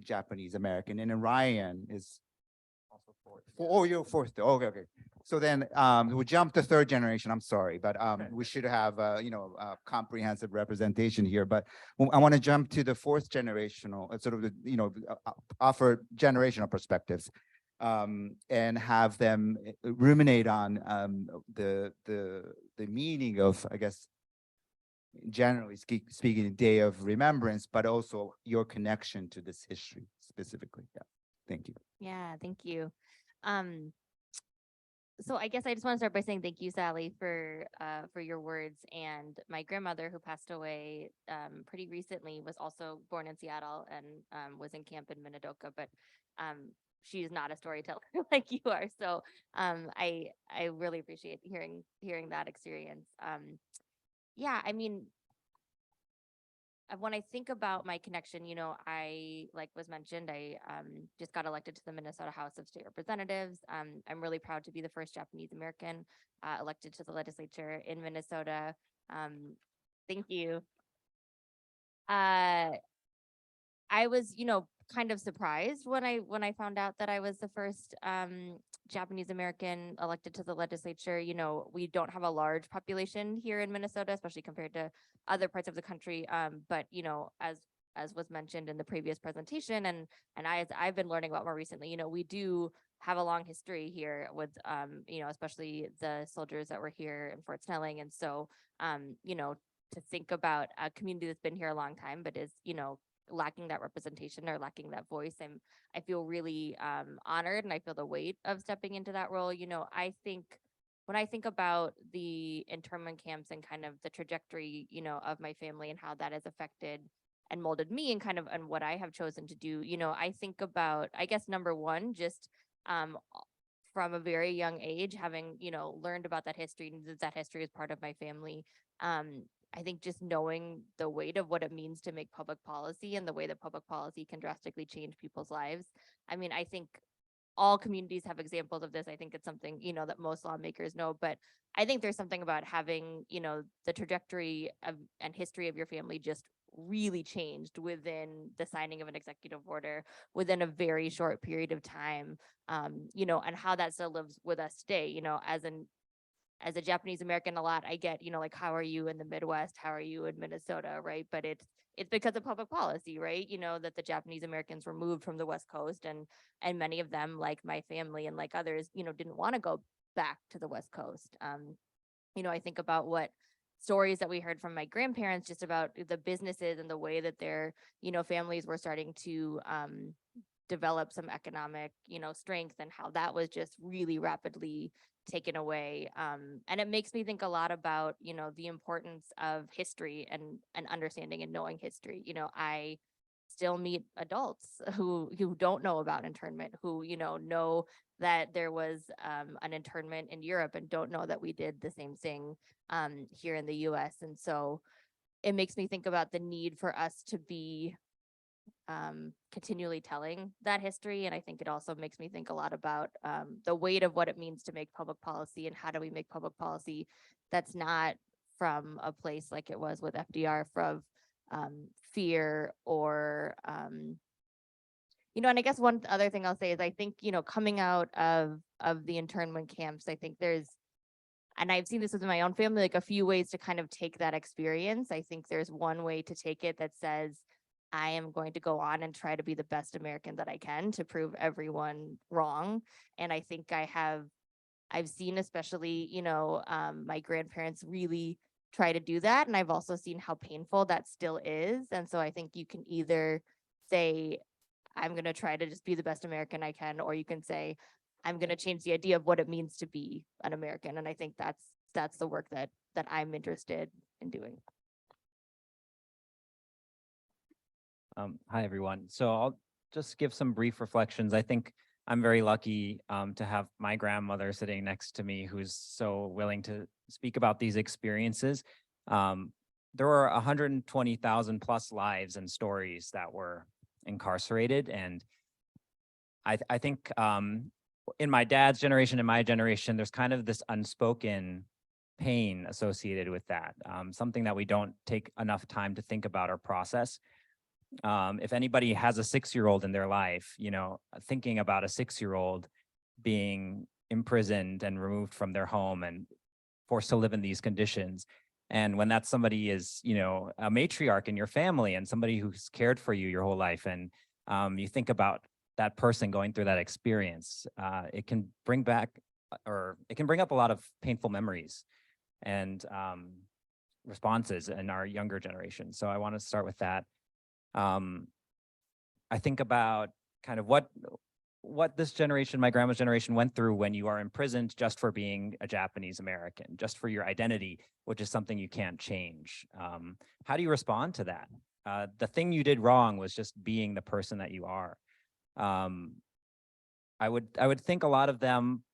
Japanese American, and then Ryan is also fourth. Oh, you're fourth. Okay. So then we'll jump to third generation. I'm sorry, but we should have comprehensive representation here. But I want to jump to the fourth generational, sort of offer generational perspectives, and have them ruminate on the meaning of, I guess, generally speaking, the Day of Remembrance, but also your connection to this history specifically. Yeah, thank you. Yeah, thank you. So I guess I just want to start by saying thank you, Sally, for your words. And my grandmother, who passed away pretty recently, was also born in Seattle and was in camp in Minidoka, but she's not a storyteller like you are. So I really appreciate hearing that experience. Yeah, I mean, when I think about my connection, I, like was mentioned, I just got elected to the Minnesota House of State Representatives. I'm really proud to be the first Japanese American elected to the legislature in Minnesota. Thank you. I was, kind of surprised when I found out that I was the first Japanese American elected to the legislature. We don't have a large population here in Minnesota, especially compared to other parts of the country. But as was mentioned in the previous presentation, and I've been learning about more recently, we do have a long history here with especially the soldiers that were here in Fort Snelling. And so to think about a community that's been here a long time, but is lacking that representation or lacking that voice, I feel really honored, and I feel the weight of stepping into that role. I think when I think about the internment camps and kind of the trajectory, of my family and how that has affected and molded me and kind of and what I have chosen to do, I think about, I guess, number one, just from a very young age, having, learned about that history, and that history is part of my family. I think just knowing the weight of what it means to make public policy and the way that public policy can drastically change people's lives. I mean, I think all communities have examples of this. I think it's something, that most lawmakers know, but I think there's something about having, the trajectory of and history of your family just really changed within the signing of an executive order within a very short period of time, and how that still lives with us today, as a Japanese American, a lot I get, like, how are you in the Midwest? How are you in Minnesota? Right. But it's because of public policy, right? that the Japanese Americans were moved from the West Coast, and many of them, like my family and like others, didn't want to go back to the West Coast. I think about what stories that we heard from my grandparents just about the businesses and the way that their, families were starting to develop some economic, strength, and how that was just really rapidly taken away. And it makes me think a lot about, the importance of history and understanding and knowing history. I still meet adults who don't know about internment, who, know that there was an internment in Europe and don't know that we did the same thing here in the US. And so it makes me think about the need for us to be continually telling that history. And I think it also makes me think a lot about the weight of what it means to make public policy, and how do we make public policy that's not from a place like it was with FDR, from fear or, and I guess one other thing I'll say is I think, coming out of the internment camps, I think there's, and I've seen this within my own family, like a few ways to kind of take that experience. I think there's one way to take it that says, I am going to go on and try to be the best American that I can to prove everyone wrong. And I think I've seen, especially, my grandparents really try to do that. And I've also seen how painful that still is. And so I think you can either say, I'm going to try to just be the best American I can, or you can say, I'm going to change the idea of what it means to be an American. And I think that's the work that I'm interested in doing. Hi, everyone. So I'll just give some brief reflections. I think I'm very lucky to have my grandmother sitting next to me who's so willing to speak about these experiences. There were 120,000 plus lives and stories that were incarcerated. And I think in my dad's generation, in my generation, there's kind of this unspoken pain associated with that, something that we don't take enough time to think about or process. If anybody has a 6-year-old in their life, thinking about a 6-year-old being imprisoned and removed from their home and forced to live in these conditions. And when that somebody is, a matriarch in your family and somebody who's cared for you your whole life, and you think about that person going through that experience, it can bring back, or it can bring up a lot of painful memories and responses in our younger generation. So I want to start with that. I think about kind of what this generation, my grandma's generation, went through when you are imprisoned just for being a Japanese American, just for your identity, which is something you can't change. How do you respond to that? The thing you did wrong was just being the person that you are. I would think a lot of them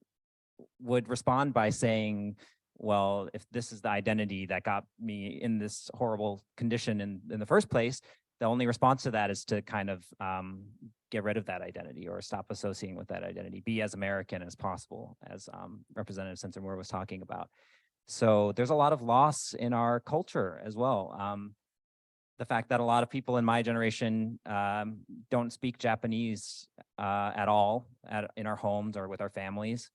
would respond by saying, well, if this is the identity that got me in this horrible condition in the first place, the only response to that is to kind of get rid of that identity or stop associating with that identity, be as American as possible, as Representative Sensenmoore was talking about. So there's a lot of loss in our culture as well. The fact that a lot of people in my generation don't speak Japanese at all in our homes or with our families.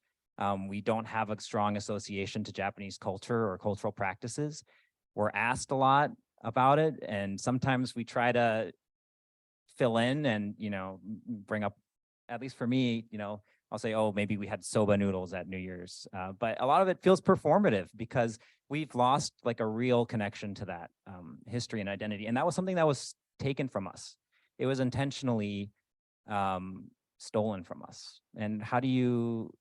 We don't have a strong association to Japanese culture or cultural practices. We're asked a lot about it, and sometimes we try to fill in and bring up, at least for me, I'll say, oh, maybe we had soba noodles at New Year's, but a lot of it feels performative because we've lost like a real connection to that history and identity, and that was something that was taken from us. It was intentionally stolen from us. And how do you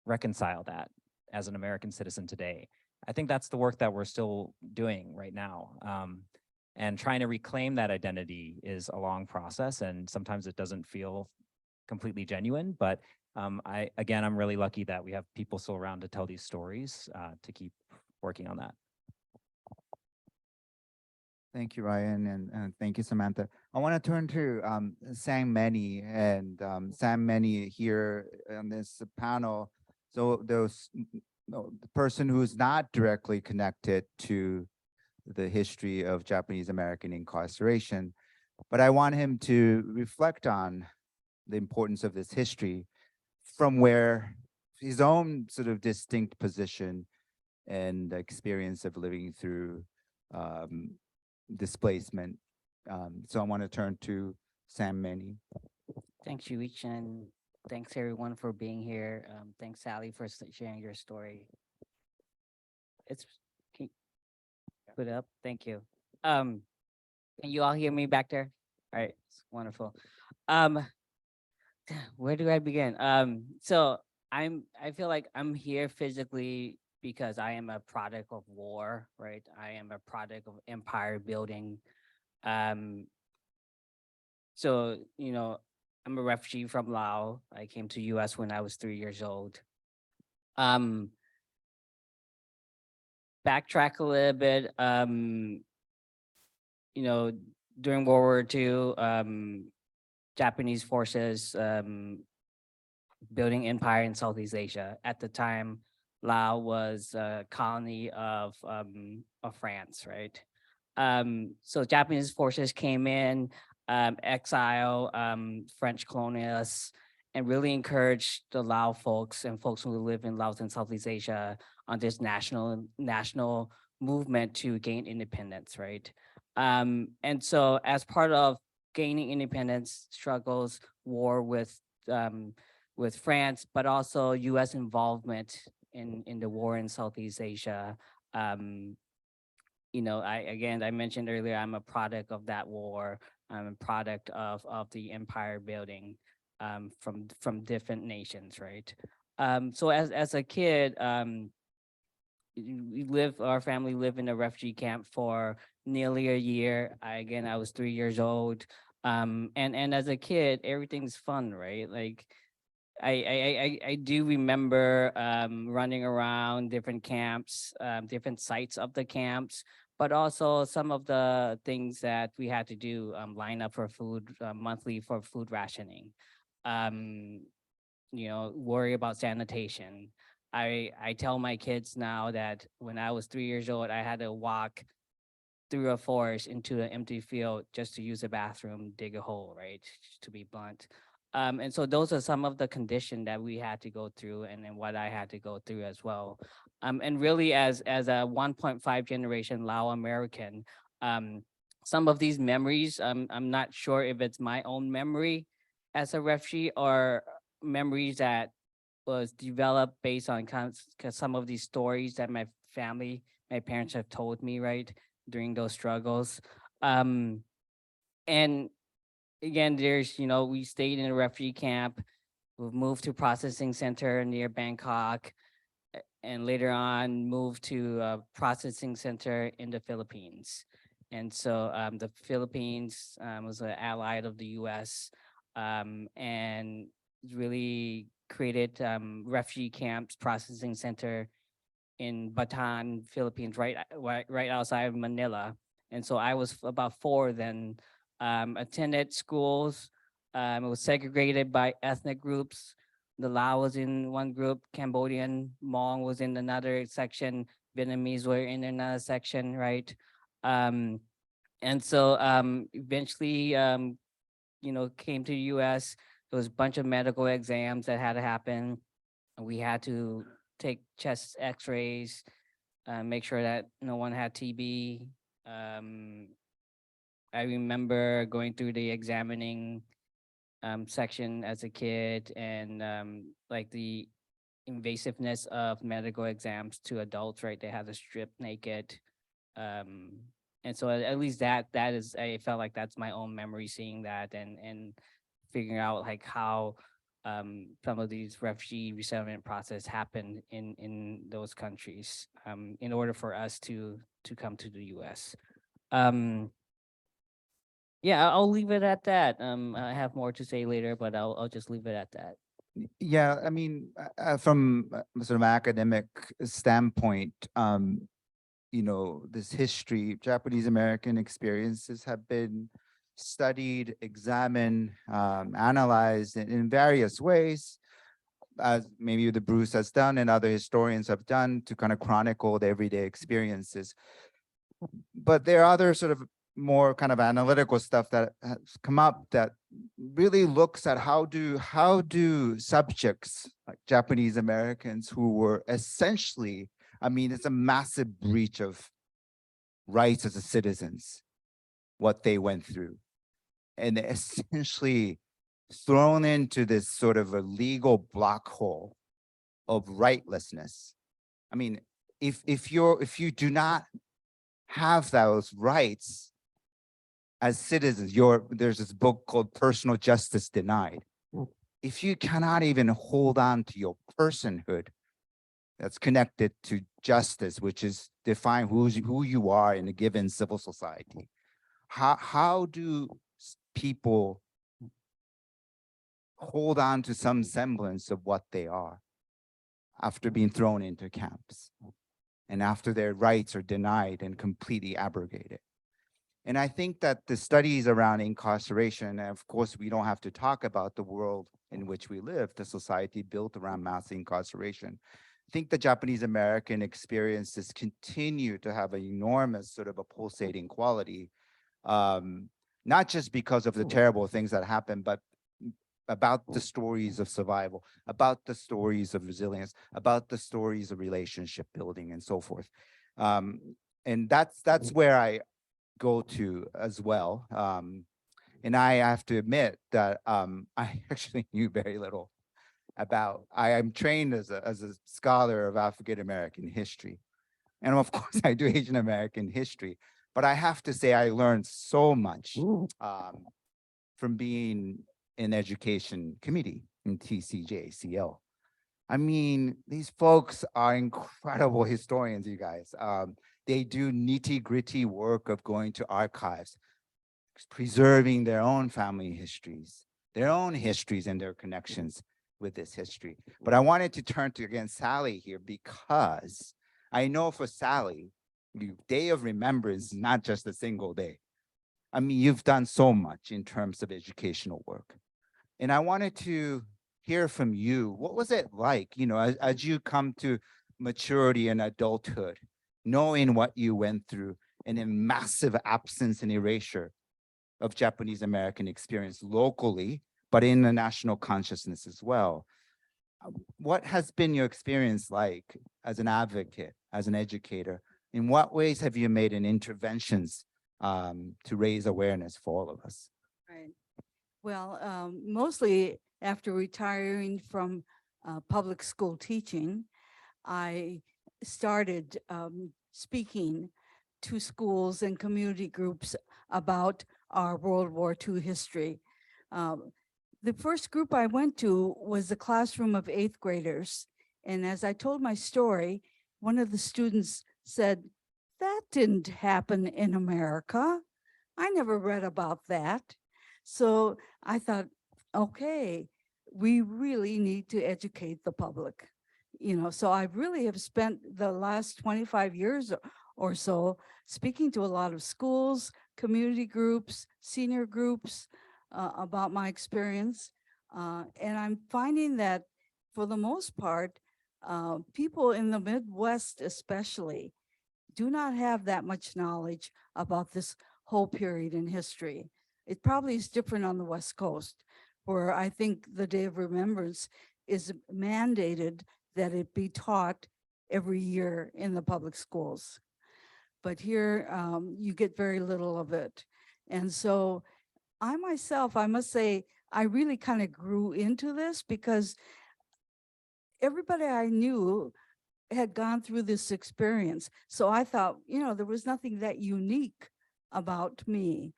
reconcile that as an American citizen today? I think that's the work that we're still doing right now. And trying to reclaim that identity is a long process, and sometimes it doesn't feel completely genuine, but I'm really lucky that we have people still around to tell these stories, to keep working on that. Thank you, Ryan, and thank you, Samantha. I want to turn to Sang Meny, and Sang Meny here on this panel. So the person who's not directly connected to the history of Japanese American incarceration, but I want him to reflect on the importance of this history from where his own sort of distinct position and experience of living through displacement. So I want to turn to Sang Meny. Thanks, Shuich, and thanks everyone for being here. Thanks, Sally, for sharing your story. Can you put it up? Thank you. Can you all hear me back there? All right, it's wonderful. Where do I begin? So I feel like I'm here physically because I am a product of war, right? I am a product of empire building. So, you know, I'm a refugee from Laos. I came to US when I was 3 years old. Backtrack a little bit, you know, during World War II, Japanese forces building empire in Southeast Asia. At the time, Laos was a colony of France, right? So Japanese forces came in, exile French colonialists, and really encouraged the Lao folks and folks who live in Laos and Southeast Asia on this national movement to gain independence, right? And so as part of gaining independence struggles, war with France, but also U.S. involvement in the war in Southeast Asia. You know, I mentioned earlier, I'm a product of that war. I'm a product of the empire building from different nations, right? So as a kid, our family lived in a refugee camp for nearly a year. I was 3 years old. And as a kid, everything's fun, right? Like I do remember running around different camps, different sites of the camps, but also some of the things that we had to do, line up for food monthly for food rationing, you know, worry about sanitation. I tell my kids now that when I was 3 years old, I had to walk through a forest into an empty field just to use a bathroom, dig a hole, right? To be blunt. And so those are some of the conditions that we had to go through, and then what I had to go through as well. And really, as a 1.5 generation Lao American, some of these memories, I'm not sure if it's my own memory as a refugee or memories that was developed based on some of these stories that my parents have told me, right, during those struggles. And again, there's, you know, we stayed in a refugee camp. We've moved to processing center near Bangkok, and later on moved to a processing center in the Philippines. And so the Philippines was an ally of the US, and really created refugee camps, processing center in Bataan, Philippines, right outside of Manila. And so I was about 4 then, attended schools. It was segregated by ethnic groups. The Lao was in one group, Cambodian, Hmong was in another section, Vietnamese were in another section, right? And so eventually, you know, came to the US. There was a bunch of medical exams that had to happen. We had to take chest x-rays, make sure that no one had TB. I remember going through the examining section as a kid, and like the invasiveness of medical exams to adults, right? They had to strip naked. And so at least that is, I felt like that's my own memory, seeing that and figuring out like how some of these refugee resettlement process happened in those countries in order for us to come to the US. Yeah, I'll leave it at that. I have more to say later, but I'll just leave it at that. Yeah, I mean, from sort of academic standpoint, you know, this history, Japanese American experiences have been studied, examined, analyzed in various ways, as maybe the Bruce has done and other historians have done, to kind of chronicle the everyday experiences. But there are other sort of more kind of analytical stuff that has come up that really looks at how do subjects like Japanese Americans who were essentially, I mean, it's a massive breach of rights as a citizens, what they went through, and essentially thrown into this sort of a legal black hole of rightlessness. I mean, if you do not have those rights as citizens, there's this book called Personal Justice Denied. If you cannot even hold on to your personhood that's connected to justice, which is define who you are in a given civil society, How do people hold on to some semblance of what they are after being thrown into camps and after their rights are denied and completely abrogated? And I think that the studies around incarceration, and of course, we don't have to talk about the world in which we live, the society built around mass incarceration. I think the Japanese American experiences continue to have an enormous sort of a pulsating quality, not just because of the terrible things that happen, but about the stories of survival, about the stories of resilience, about the stories of relationship building and so forth. And that's where I go to as well. And I have to admit that I actually knew very little about, I am trained as a scholar of African American history. And of course I do Asian American history, but I have to say I learned so much from being in education committee in JACL. I mean, these folks are incredible historians, you guys. They do nitty-gritty work of going to archives, preserving their own family histories, and their connections with this history. But I wanted to turn to, again, Sally here, because I know for Sally, Day of Remembrance is not just a single day. I mean, you've done so much in terms of educational work. And I wanted to hear from you. What was it like, as you come to maturity and adulthood, knowing what you went through and a massive absence and erasure of Japanese American experience locally, but in the national consciousness as well. What has been your experience like as an advocate, as an educator? In what ways have you made an interventions to raise awareness for all of us? Right. Well, mostly after retiring from public school teaching, I started speaking to schools and community groups about our World War II history. The first group I went to was a classroom of 8th graders. And as I told my story, one of the students said, "That didn't happen in America. I never read about that." So I thought, okay, we really need to educate the public. So I really have spent the last 25 years or so speaking to a lot of schools, community groups, senior groups about my experience. And I'm finding that for the most part, people in the Midwest especially do not have that much knowledge about this whole period in history. It probably is different on the West Coast, where I think the Day of Remembrance is mandated that it be taught every year in the public schools. But here you get very little of it. And so I myself, I must say, I really kind of grew into this because everybody I knew had gone through this experience. So I thought, there was nothing that unique about me.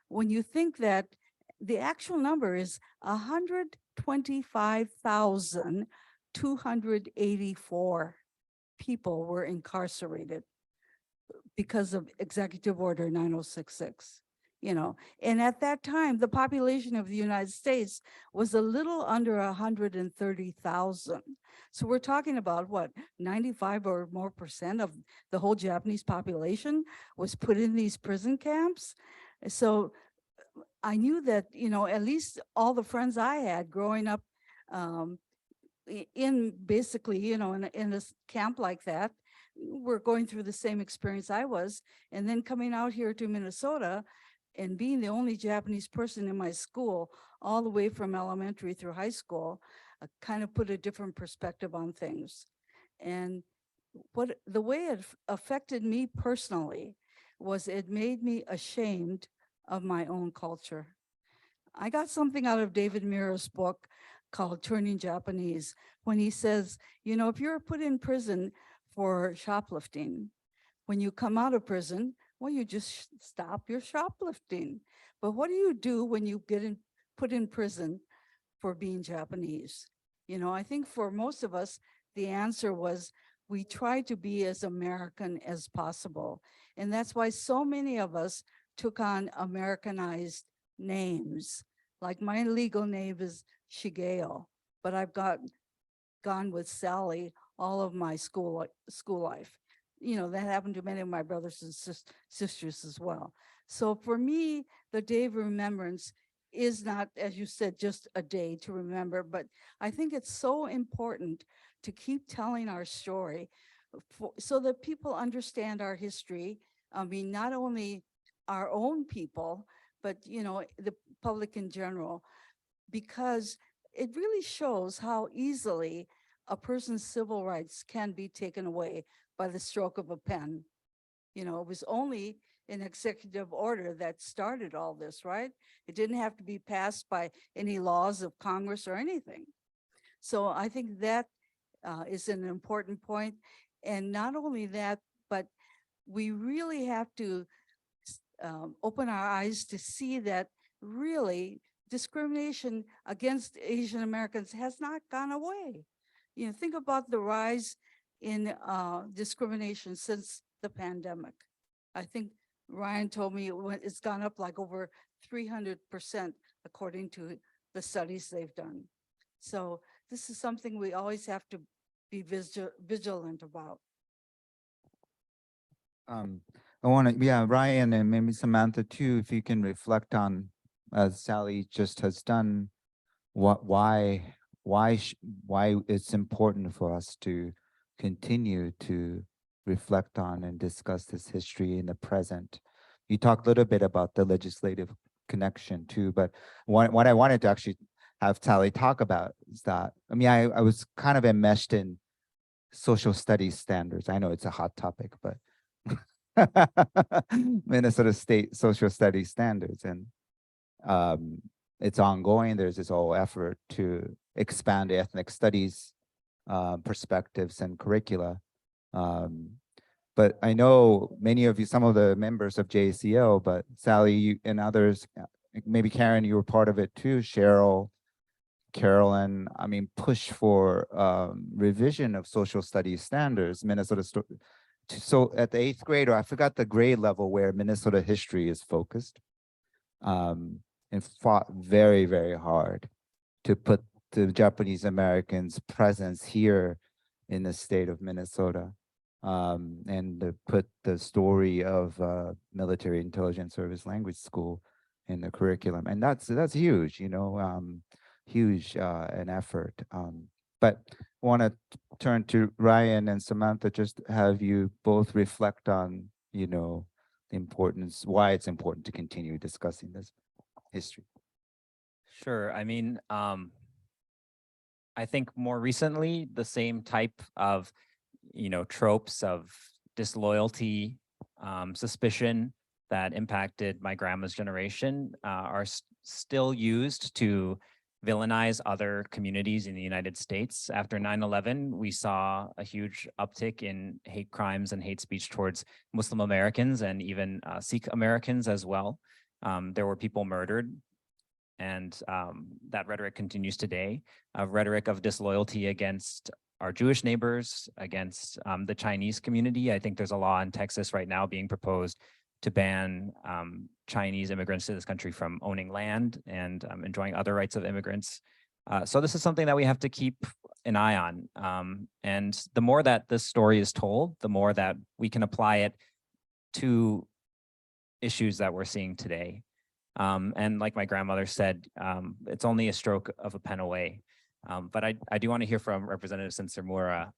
When you think that the actual number is 125,284 people were incarcerated because of Executive Order 9066. And at that time, the population of the United States was a little under 130,000. So we're talking about what, 95 or more % of the whole Japanese population was put in these prison camps. So I knew that, at least all the friends I had growing up in basically, in a camp like that, were going through the same experience I was. And then coming out here to Minnesota and being the only Japanese person in my school, all the way from elementary through high school, kind of put a different perspective on things. And the way it affected me personally was it made me ashamed of my own culture. I got something out of David Mira's book called Turning Japanese, when he says, if you're put in prison for shoplifting, when you come out of prison, well, you just stop your shoplifting. But what do you do when you get put in prison for being Japanese? I think for most of us, the answer was we try to be as American as possible. And that's why so many of us took on Americanized names. Like my legal name is Shigeo, but I've gone with Sally all of my school life. You know, that happened to many of my brothers and sisters as well. So for me, the Day of Remembrance is not, as you said, just a day to remember, but I think it's so important to keep telling our story so that people understand our history. I mean, not only our own people, but, you know, the public in general, because it really shows how easily a person's civil rights can be taken away by the stroke of a pen. You know, it was only an executive order that started all this, right? It didn't have to be passed by any laws of Congress or anything. So I think that is an important point. And not only that, but we really have to open our eyes to see that really discrimination against Asian Americans has not gone away. You know, think about the rise in discrimination since the pandemic. I think Ryan told me it's gone up like over 300% according to the studies they've done. So this is something we always have to be vigilant about. I want to, yeah, Ryan and maybe Samantha too, if you can reflect on, as Sally just has done, why it's important for us to continue to reflect on and discuss this history in the present. You talked a little bit about the legislative connection too, but what I wanted to actually have Sally talk about is that, I mean, I was kind of enmeshed in social studies standards. I know it's a hot topic, but Minnesota State social studies standards, and it's ongoing. There's this whole effort to expand ethnic studies perspectives and curricula. But I know many of you, some of the members of JACL, but Sally you, and others, maybe Karen, you were part of it too, Cheryl, Carolyn, I mean, push for revision of social studies standards, Minnesota. So at the 8th grade, or I forgot the grade level where Minnesota history is focused, and fought very, very hard to put the Japanese Americans' presence here in the state of Minnesota, and to put the story of military intelligence service language school in the curriculum. And that's huge, you know, huge an effort. But I want to turn to Ryan and Samantha, just have you both reflect on, you know, the importance, why it's important to continue discussing this history. Sure. I mean, I think more recently, the same type of, you know, tropes of disloyalty, suspicion that impacted my grandma's generation are still used to villainize other communities in the United States. After 9/11, we saw a huge uptick in hate crimes and hate speech towards Muslim Americans and even Sikh Americans as well. There were people murdered, and that rhetoric continues today. A rhetoric of disloyalty against our Jewish neighbors, against the Chinese community. I think there's a law in Texas right now being proposed to ban Chinese immigrants to this country from owning land and enjoying other rights of immigrants. So this is something that we have to keep an eye on. And the more that this story is told, the more that we can apply it to issues that we're seeing today. And like my grandmother said, it's only a stroke of a pen away. But I do want to hear from Representative Sensormura,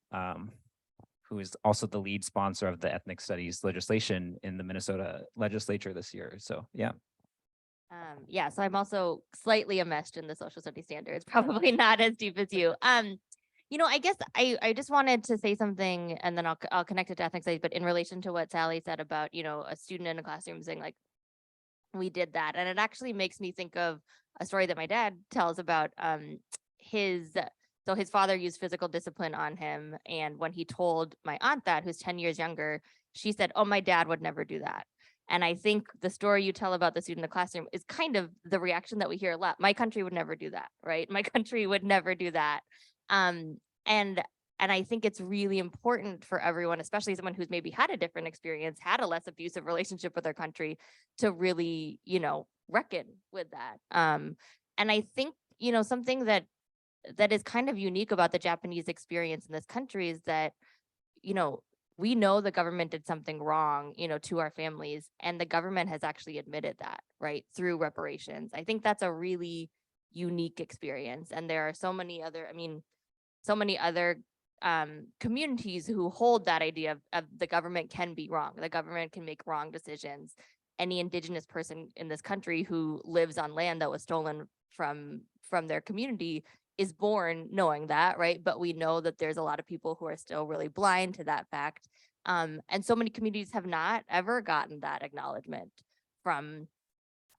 who is also the lead sponsor of the ethnic studies legislation in the Minnesota legislature this year. So, yeah. Yeah, so I'm also slightly enmeshed in the social studies standards, probably not as deep as you. You know, I guess I just wanted to say something, and then I'll connect it to ethnic studies, but in relation to what Sally said about, you know, a student in a classroom saying like, we did that. And it actually makes me think of a story that my dad tells about so his father used physical discipline on him. And when he told my aunt that, who's 10 years younger, she said, oh, my dad would never do that. And I think the story you tell about the student in the classroom is kind of the reaction that we hear a lot. My country would never do that, right? My country would never do that. And And I think it's really important for everyone, especially someone who's maybe had a different experience, had a less abusive relationship with their country, to really, reckon with that. And I think, something that is kind of unique about the Japanese experience in this country is that, we know the government did something wrong, to our families, and the government has actually admitted that, right, through reparations. I think that's a really unique experience. And there are so many other communities who hold that idea of the government can be wrong. The government can make wrong decisions. Any indigenous person in this country who lives on land that was stolen from their community is born knowing that, right? But we know that there's a lot of people who are still really blind to that fact. And so many communities have not ever gotten that acknowledgement from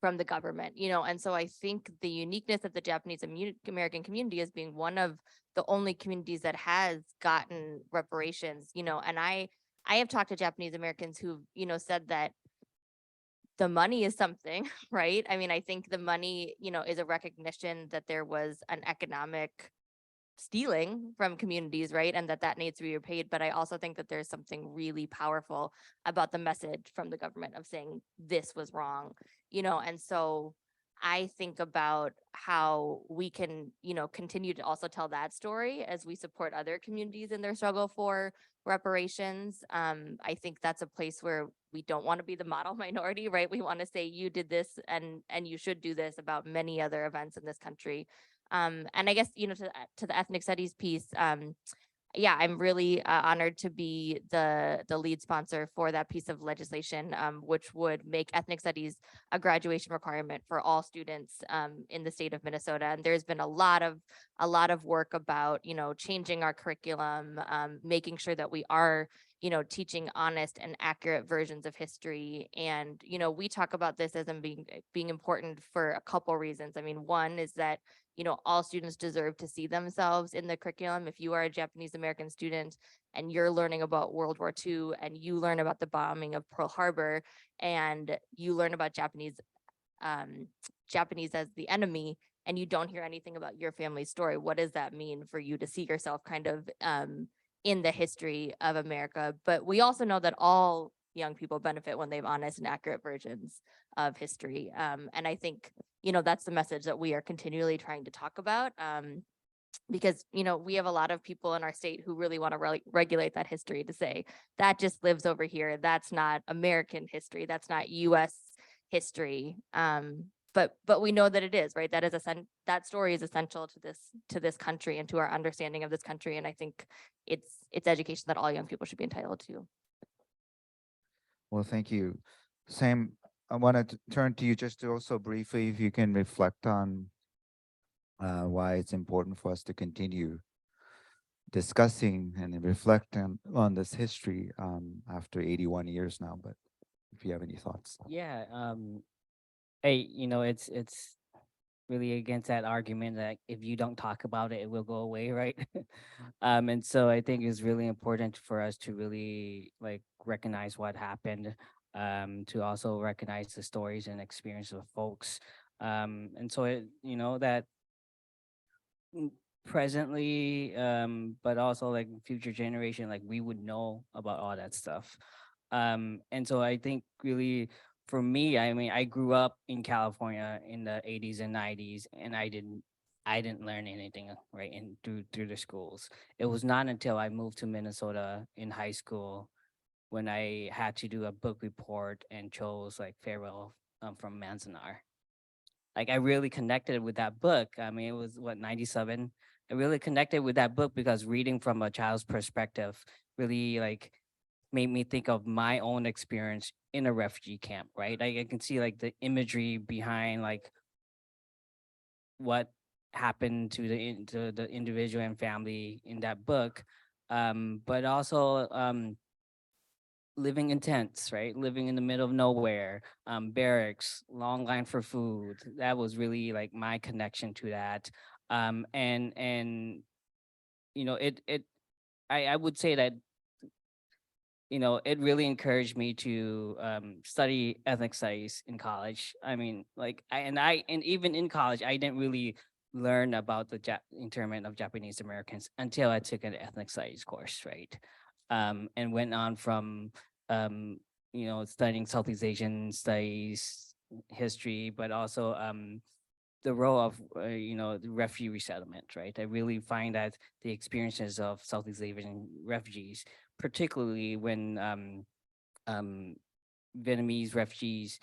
the government, and so I think the uniqueness of the Japanese American community as being one of the only communities that has gotten reparations, and I have talked to Japanese Americans who've, said that the money is something, right? I mean, I think the money, is a recognition that there was an economic stealing from communities, right? And that needs to be repaid. But I also think that there's something really powerful about the message from the government of saying this was wrong, and so I think about how we can, continue to also tell that story as we support other communities in their struggle for reparations. I think that's a place where we don't want to be the model minority, right? We want to say you did this and you should do this about many other events in this country. And I guess, to the ethnic studies piece, yeah, I'm really honored to be the lead sponsor for that piece of legislation, which would make ethnic studies a graduation requirement for all students in the state of Minnesota. And there's been a lot of work about, changing our curriculum, making sure that we are, teaching honest and accurate versions of history. And, we talk about this as being important for a couple reasons. I mean, one is that all students deserve to see themselves in the curriculum. If you are a Japanese American student and you're learning about World War II and you learn about the bombing of Pearl Harbor and you learn about Japanese as the enemy, and you don't hear anything about your family's story, what does that mean for you to see yourself kind of in the history of America? But we also know that all young people benefit when they have honest and accurate versions of history. And I think, that's the message that we are continually trying to talk about, because, we have a lot of people in our state who really want to regulate that history, to say that just lives over here. That's not American history. That's not US history. But we know that it is, right? That story is essential to this country and to our understanding of this country. And I think it's education that all young people should be entitled to. Well, thank you. Sam, I wanted to turn to you just to also briefly, if you can reflect on why it's important for us to continue discussing and reflecting on this history after 81 years now. But if you have any thoughts. Yeah. Hey, it's really against that argument that if you don't talk about it, it will go away, right? And so I think it's really important for us to really recognize what happened, to also recognize the stories and experience of folks. And so that presently, but also future generation, we would know about all that stuff. And so I think really for me, I mean, I grew up in California in the 80s and 90s, and I didn't learn anything right through the schools. It was not until I moved to Minnesota in high school when I had to do a book report and chose Farewell from Manzanar. I really connected with that book. I mean, it was 97. I really connected with that book because reading from a child's perspective really made me think of my own experience in a refugee camp, right? I can see the imagery behind what happened to the individual and family in that book, but also living in tents, right? Living in the middle of nowhere, barracks, long line for food. That was really my connection to that. And I would say that it really encouraged me to study ethnic studies in college. I mean, and even in college, I didn't really learn about the internment of Japanese Americans until I took an ethnic studies course, right? And went on from, studying Southeast Asian studies, history, but also the role of, the refugee resettlement, right? I really find that the experiences of Southeast Asian refugees, particularly when Vietnamese refugees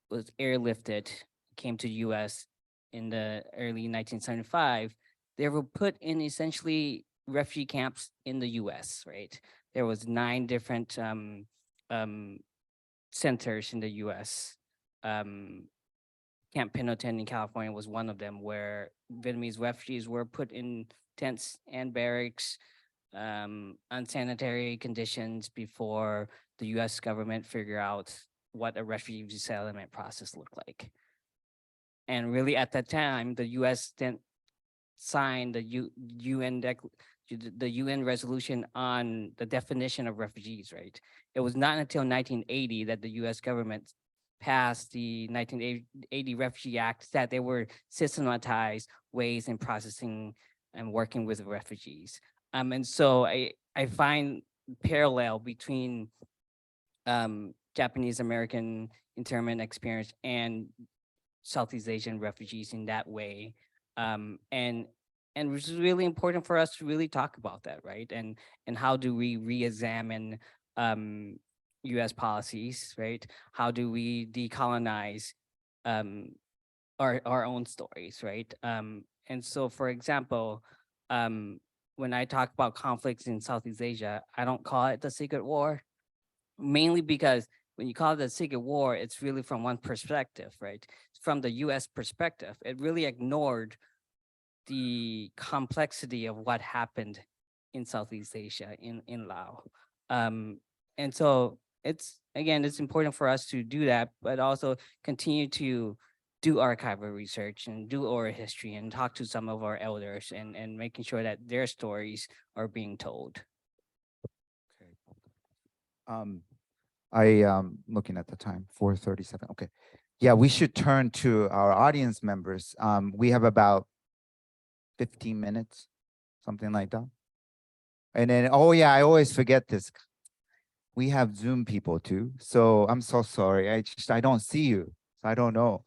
was airlifted, came to the US in the early 1975, they were put in essentially refugee camps in the US, right? There was 9 different centers in the US. Camp Pendleton in California was one of them, where Vietnamese refugees were put in tents and barracks, unsanitary conditions before the US government figured out what a refugee resettlement process looked like. And really at that time, the US then signed the UN resolution on the definition of refugees, right? It was not until 1980 that the US government passed the 1980 Refugee Act that they were systematized ways in processing and working with refugees. And so I find parallel between Japanese American internment experience and Southeast Asian refugees in that way. And which is really important for us to really talk about that, right? And how do we re-examine US policies, right? How do we decolonize our own stories, right? And so, for example, when I talk about conflicts in Southeast Asia, I don't call it the secret war, mainly because when you call it a secret war, it's really from one perspective, right? From the US perspective, it really ignored the complexity of what happened in Southeast Asia, in Laos. And so it's important for us to do that, but also continue to do archival research and do oral history and talk to some of our elders and making sure that their stories are being told. Okay. Looking at the time, 4:37. Okay. Yeah, we should turn to our audience members. We have about 15 minutes, something like that. And then, oh yeah, I always forget this. We have Zoom people too. So I'm so sorry. I don't see you. So I don't know,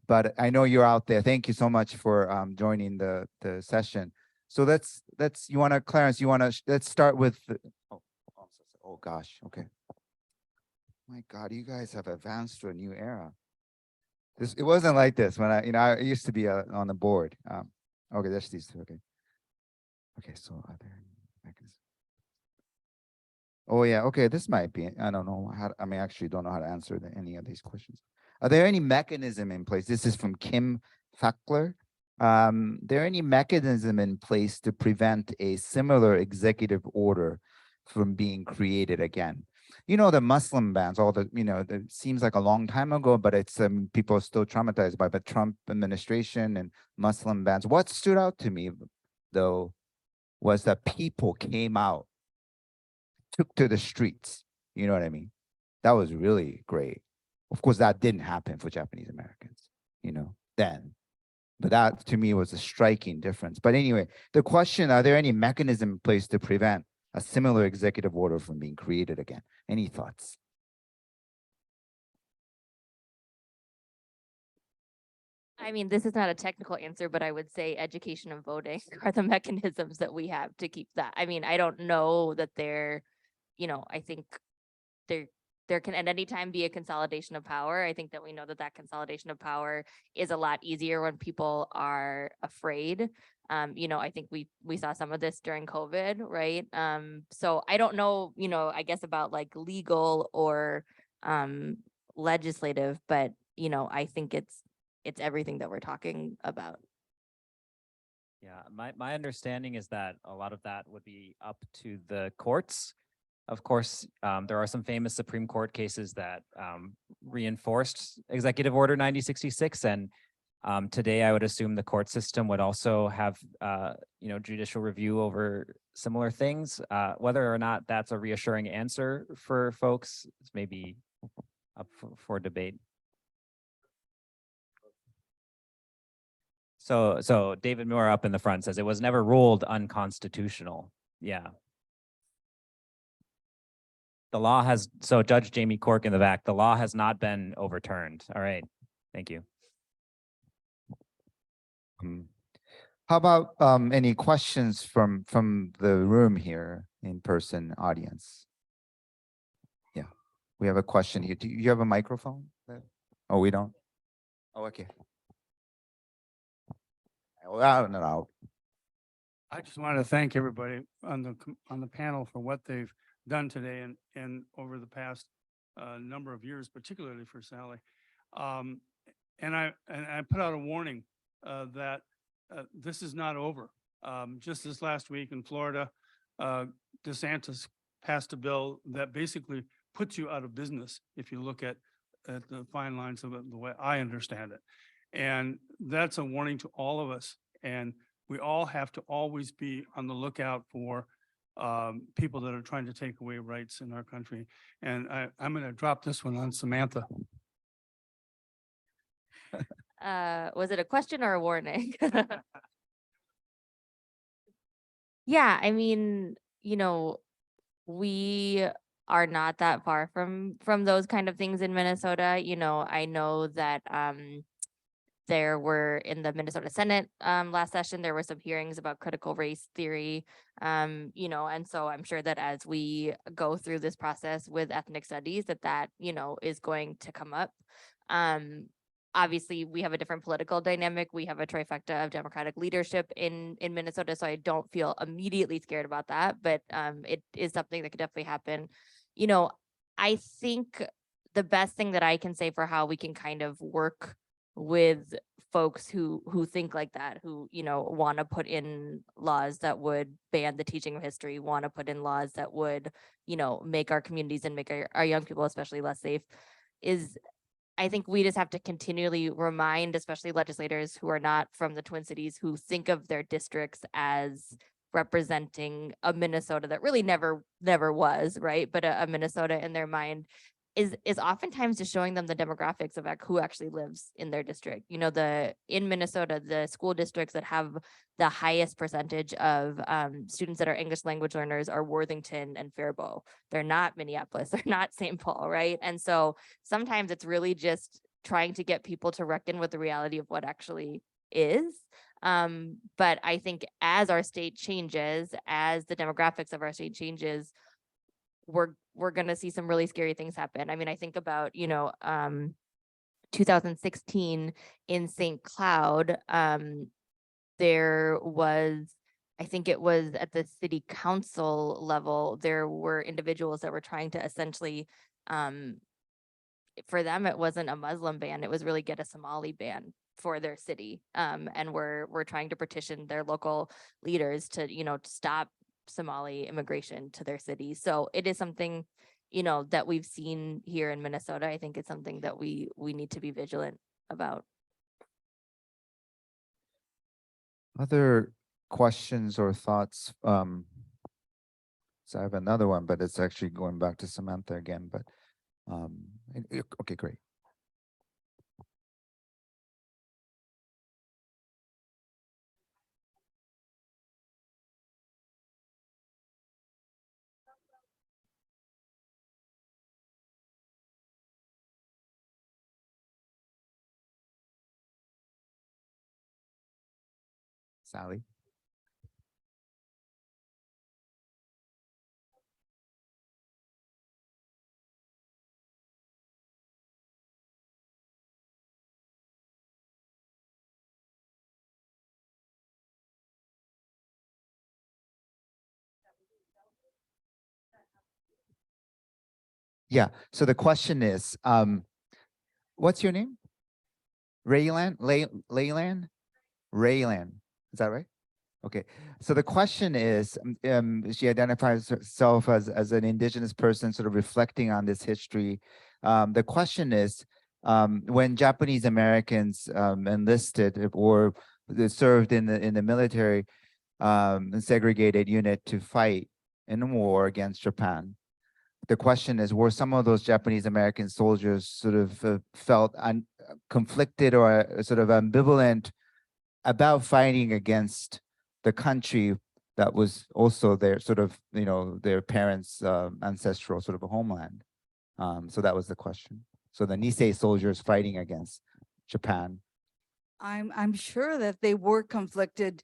but I know you're out there. Thank you so much for joining the session. So let's Clarence, let's start with, oh gosh, okay. My God, you guys have advanced to a new era. It wasn't like this when I used to be on the board. Okay, there's these two. Okay. Okay, so are there any mechanisms? Oh yeah, okay, this might be. I don't know how. I actually don't know how to answer any of these questions. Are there any mechanism in place? This is from Kim Fackler. There any mechanism in place to prevent a similar executive order from being created again? The Muslim bans, it seems like a long time ago, but it's people are still traumatized by the Trump administration and Muslim bans. What stood out to me, though, was that people came out, took to the streets. You know what I mean? That was really great. Of course, that didn't happen for Japanese Americans, then. But that, to me, was a striking difference. But anyway, the question, are there any mechanism in place to prevent a similar executive order from being created again? Any thoughts? This is not a technical answer, but I would say education and voting are the mechanisms that we have to keep that. I don't know that I think there can at any time be a consolidation of power. I think that we know that consolidation of power is a lot easier when people are afraid. I think we saw some of this during COVID, right? So I don't know, I guess about like legal or legislative, but I think it's everything that we're talking about. Yeah, my understanding is that a lot of that would be up to the courts. Of course, there are some famous Supreme Court cases that reinforced Executive Order 9066, and today I would assume the court system would also have judicial review over similar things. Whether or not that's a reassuring answer for folks is maybe up for debate. So David Moore up in the front says it was never ruled unconstitutional. Yeah. The law has, so Judge Jamie Cork in the back, the law has not been overturned. All right, thank you. How about any questions from the room here in person audience? Yeah, we have a question here. Do you have a microphone? Oh, we don't? Oh, okay. Well, no. I just want to thank everybody on the panel for what they've done today and over the past number of years, particularly for Sally. And I put out a warning that this is not over. Just this last week in Florida, DeSantis passed a bill that basically puts you out of business if you look at the fine lines of it, the way I understand it. And that's a warning to all of us. And we all have to always be on the lookout for people that are trying to take away rights in our country. And I'm going to drop this one on Samantha. Was it a question or a warning? Yeah, I mean, you know, we are not that far from those kind of things in Minnesota. You know, I know that there were in the Minnesota Senate last session, there were some hearings about critical race theory, you know, and so I'm sure that as we go through this process with ethnic studies, that, you know, is going to come up. Obviously, we have a different political dynamic. We have a trifecta of Democratic leadership in Minnesota, so I don't feel immediately scared about that, but it is something that could definitely happen. You know, I think the best thing that I can say for how we can kind of work with folks who think like that, who, you know, want to put in laws that would ban the teaching of history, want to put in laws that would, you know, make our communities and make our young people especially less safe, is I think we just have to continually remind, especially legislators who are not from the Twin Cities, who think of their districts as representing a Minnesota that really never was, right? But a Minnesota in their mind is oftentimes just showing them the demographics of who actually lives in their district. You know, in Minnesota, the school districts that have the highest percentage of students that are English language learners are Worthington and Faribault. They're not Minneapolis, they're not St. Paul, right? And so sometimes it's really just trying to get people to reckon with the reality of what actually is. But I think as our state changes, as the demographics of our state changes, we're going to see some really scary things happen. I mean, I think about, you know, 2016 in St. Cloud, there was, I think it was at the city council level, there were individuals that were trying to essentially, for them, it wasn't a Muslim ban, it was really get a Somali ban for their city. And we're trying to petition their local leaders to, you know, to stop Somali immigration to their city. So it is something, you know, that we've seen here in Minnesota. I think it's something that we need to be vigilant about. Other questions or thoughts? So I have another one, but it's actually going back to Samantha again, but okay, great. Sally? Yeah, so the question is, what's your name? Raylan? Laylan? Raylan, is that right? Okay, so the question is, she identifies herself as an indigenous person, sort of reflecting on this history. The question is, when Japanese Americans enlisted or served in the military segregated unit to fight in a war against Japan, the question is, were some of those Japanese American soldiers sort of felt conflicted or sort of ambivalent about fighting against the country that was also their sort of, their parents' ancestral sort of a homeland. So that was the question. So the Nisei soldiers fighting against Japan. I'm sure that they were conflicted,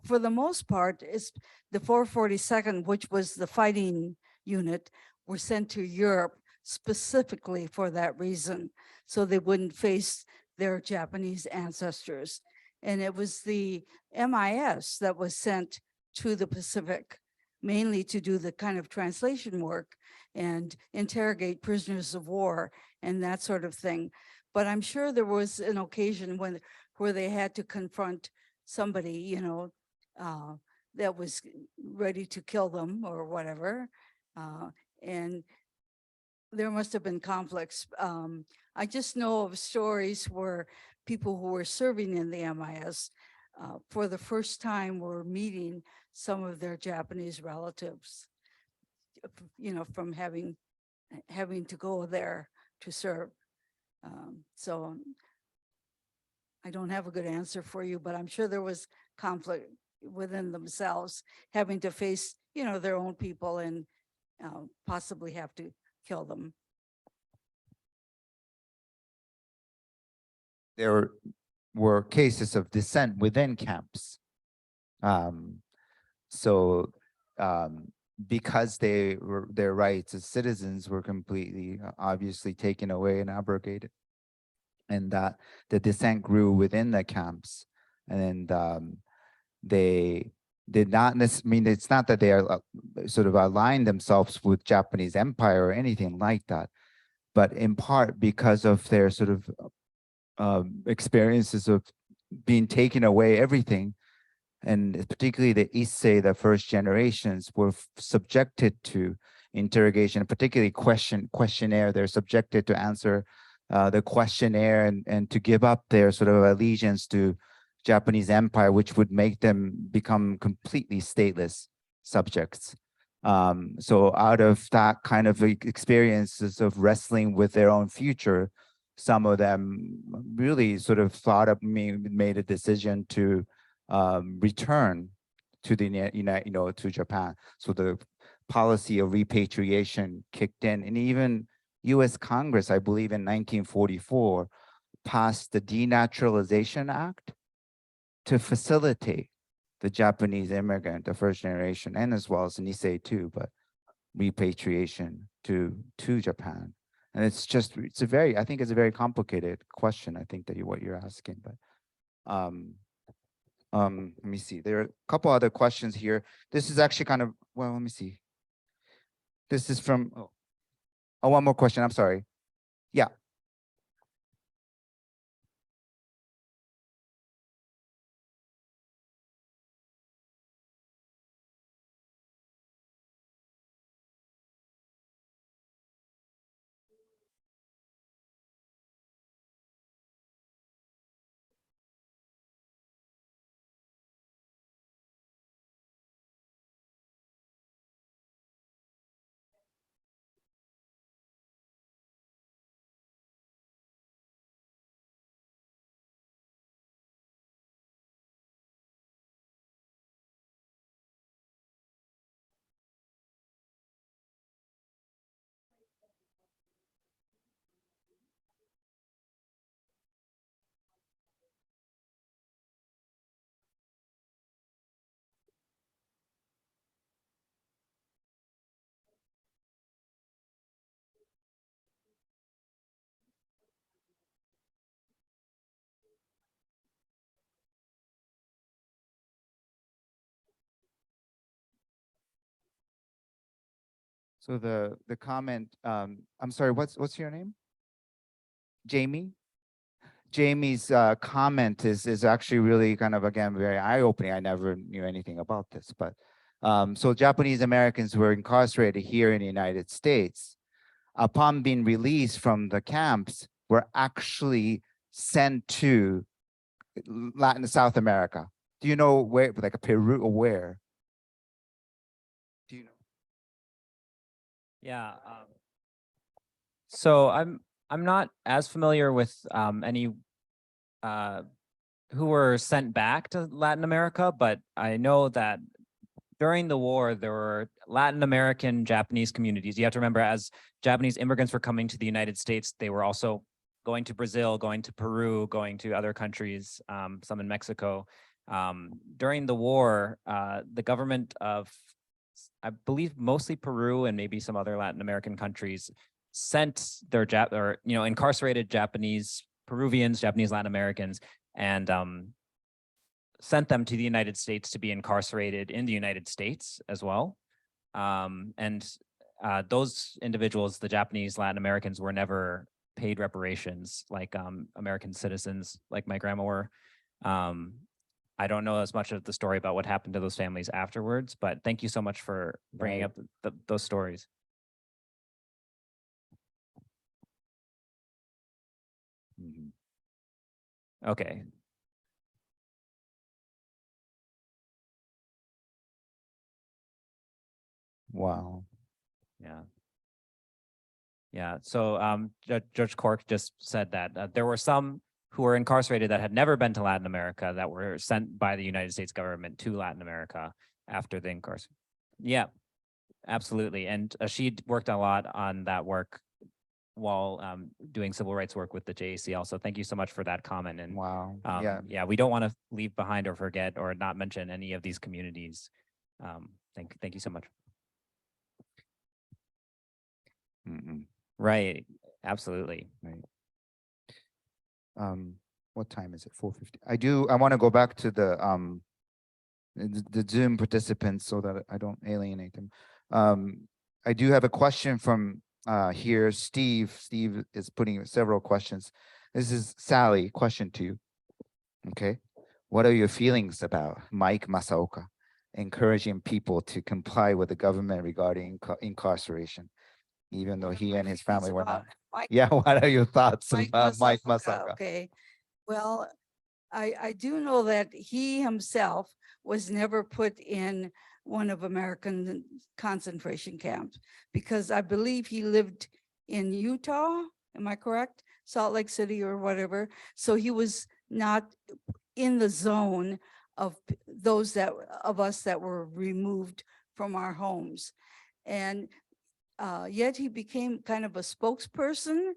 for the most part, is the 442nd, which was the fighting unit, were sent to Europe specifically for that reason, so they wouldn't face their Japanese ancestors. And it was the MIS that was sent to the Pacific, mainly to do the kind of translation work and interrogate prisoners of war and that sort of thing. But I'm sure there was an occasion where they had to confront somebody, that was ready to kill them or whatever. And there must have been conflicts. I just know of stories where people who were serving in the MIS for the first time were meeting some of their Japanese relatives, from having to go there to serve. So I don't have a good answer for you, but I'm sure there was conflict within themselves, having to face, their own people and possibly have to kill them. There were cases of dissent within camps. So because their rights as citizens were completely, obviously taken away and abrogated, and that the dissent grew within the camps, and they did not necessarily, it's not that they are sort of aligned themselves with Japanese empire or anything like that, but in part because of their sort of experiences of being taken away everything, and particularly the Nisei, the first generations, were subjected to interrogation, particularly questionnaire. They're subjected to answer the questionnaire and to give up their sort of allegiance to Japanese empire, which would make them become completely stateless subjects. So out of that kind of experiences of wrestling with their own future, some of them really sort of made a decision to return to the to Japan. So the policy of repatriation kicked in, and even U.S. Congress, I believe in 1944, passed the Denaturalization Act to facilitate the Japanese immigrant, the first generation, and as well as the Nisei too, but repatriation to Japan. And I think it's a very complicated question, I think, what you're asking, but let me see. There are a couple other questions here. This is actually kind of, well, let me see. This is from, one more question, I'm sorry. Yeah. So the comment, I'm sorry, what's your name? Jamie? Jamie's comment is actually really kind of, again, very eye-opening. I never knew anything about this, but so Japanese Americans who were incarcerated here in the United States, upon being released from the camps, were actually sent to Latin South America. Do you know where, like Peru, or where? Do you know? Yeah. So I'm not as familiar with any who were sent back to Latin America, but I know that during the war, there were Latin American Japanese communities. You have to remember, as Japanese immigrants were coming to the United States, they were also going to Brazil, going to Peru, going to other countries, some in Mexico. During the war, the government of, I believe, mostly Peru and maybe some other Latin American countries sent their incarcerated Japanese Peruvians, Japanese Latin Americans, and sent them to the United States to be incarcerated in the United States as well. Those individuals, the Japanese Latin Americans, were never paid reparations like American citizens like my grandma were. I don't know as much of the story about what happened to those families afterwards, but thank you so much for bringing up those stories. Okay. Wow. Yeah. Yeah. So Judge Cork just said that there were some who were incarcerated that had never been to Latin America that were sent by the United States government to Latin America after the incarceration. Yeah, absolutely. And she worked a lot on that work while doing civil rights work with the JACL. So thank you so much for that comment. And Wow. yeah, we don't want to leave behind or forget or not mention any of these communities. Thank you so much. Right. Absolutely. Right. What time is it? 4:50. I want to go back to the Zoom participants so that I don't alienate them. I do have a question from here. Steve is putting several questions. This is Sally, question to you. Okay. What are your feelings about Mike Masaoka encouraging people to comply with the government regarding incarceration, even though he and his family were not? Yeah, what are your thoughts about Mike Masaoka? Okay, well, I do know that he himself was never put in one of American concentration camps because I believe he lived in Utah, am I correct? Salt Lake City or whatever. So he was not in the zone of those of us that were removed from our homes. And yet he became kind of a spokesperson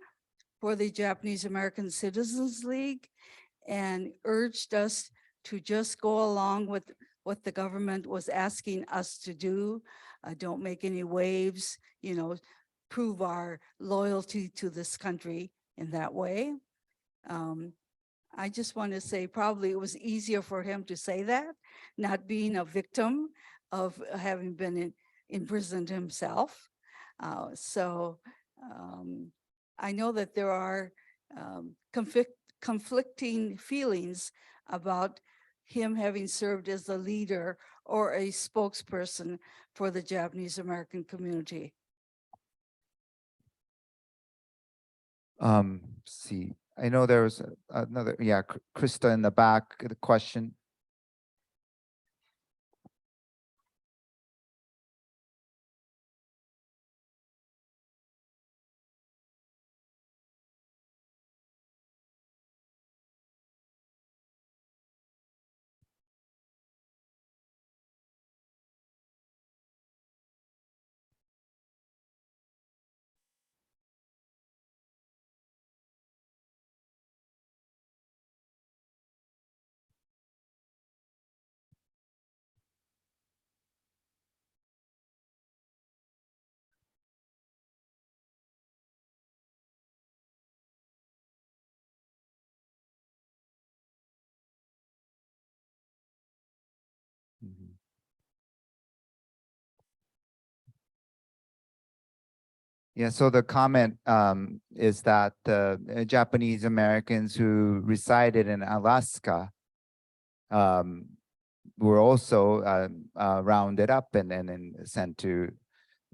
for the Japanese American Citizens League and urged us to just go along with what the government was asking us to do. Don't make any waves, prove our loyalty to this country in that way. I just want to say probably it was easier for him to say that, not being a victim of having been imprisoned himself. I know that there are conflicting feelings about him having served as a leader or a spokesperson for the Japanese American community. See, I know there was another, Krista in the back, the question. Yeah, so the comment is that the Japanese Americans who resided in Alaska were also rounded up and then sent to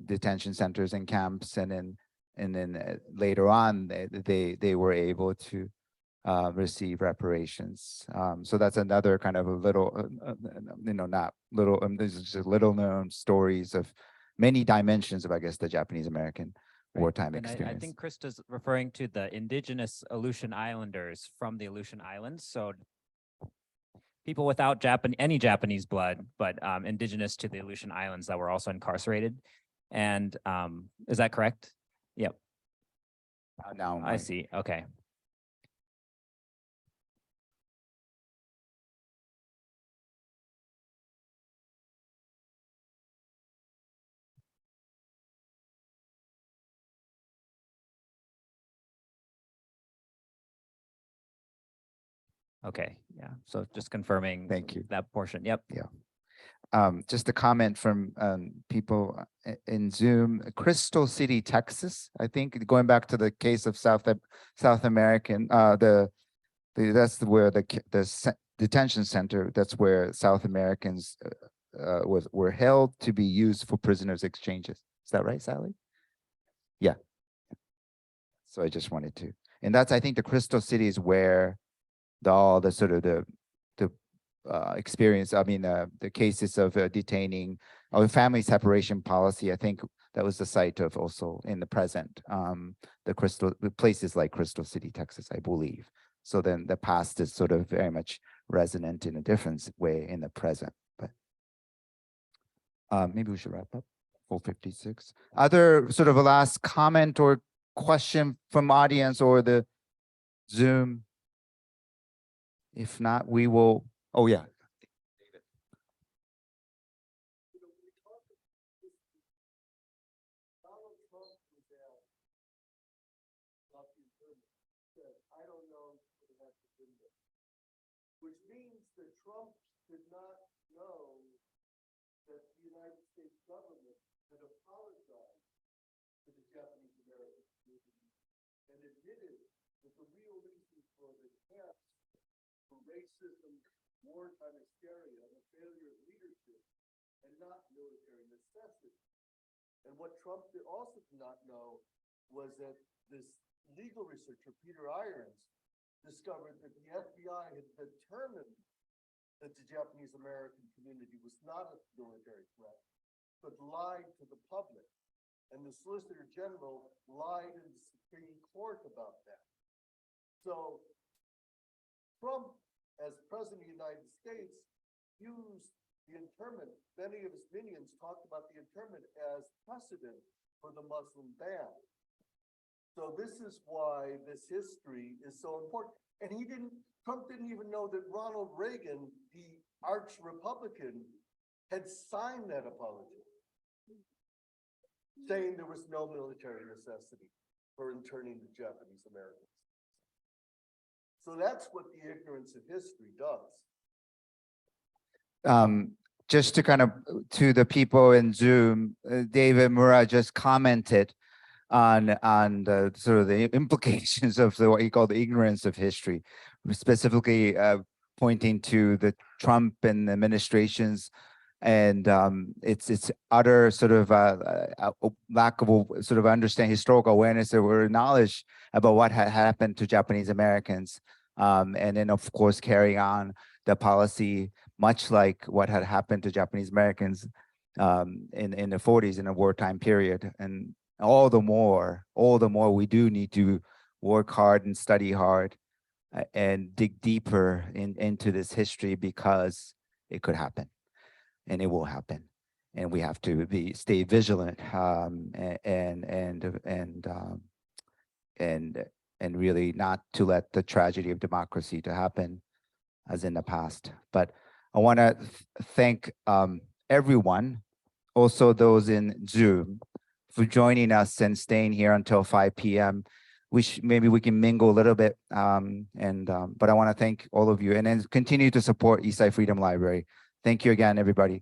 detention centers and camps, and then later on they were able to receive reparations. So that's another kind of a little, not little, this is just little known stories of many dimensions of, I guess, the Japanese American wartime experience. I think Krista's referring to the indigenous Aleutian Islanders from the Aleutian Islands. So people without any Japanese blood, but indigenous to the Aleutian Islands that were also incarcerated. And is that correct? Yep. Now, I see. Okay. Okay, yeah. So just confirming. Thank you. That portion. Yep. Just a comment from people in Zoom. Crystal City, Texas. I think going back to the case of South American, that's where the detention center. That's where South Americans were held to be used for prisoners exchanges. Is that right, Sally? Yeah. So I just wanted to, and that's, I think, the Crystal City is where all the sort of the experience, I mean, the cases of detaining or family separation policy, I think that was the site of also in the present, the places like Crystal City, Texas, I believe. So then the past is sort of very much resonant in a different way in the present. But maybe we should wrap up. 4:56. Other sort of a last comment or question from audience or the Zoom? If not, we will, oh yeah. Which means that Trump did not know that the United States government had apologized to the Japanese American community and admitted that the real reason for the camps for racism, wartime hysteria, and the failure of leadership, and not military necessity. And what Trump also did not know was that this legal researcher, Peter Irons, discovered that the FBI had determined that the Japanese American community was not a military threat, but lied to the public. And the Solicitor General lied in the Supreme Court about that. So Trump, as President of the United States, used the internment. Many of his minions talked about the internment as precedent for the Muslim ban. So this is why this history is so important. And Trump didn't even know that Ronald Reagan, the arch Republican, had signed that apology, saying there was no military necessity for interning the Japanese Americans. So that's what the ignorance of history does. Just to kind of, to the people in Zoom, David Mura just commented on the sort of the implications of what he called the ignorance of history, specifically pointing to the Trump and administrations and it's utter sort of lack of sort of historical awareness or knowledge about what had happened to Japanese Americans, and then of course carrying on the policy much like what had happened to Japanese Americans in the 40s in a wartime period. And all the more we do need to work hard and study hard and dig deeper into this history, because it could happen and it will happen, and we have to stay vigilant and really not to let the tragedy of democracy to happen as in the past. But I want to thank everyone, also those in Zoom, for joining us and staying here until 5 p.m. Maybe we can mingle a little bit, but I want to thank all of you, and then continue to support Eastside Freedom Library. Thank you again, everybody.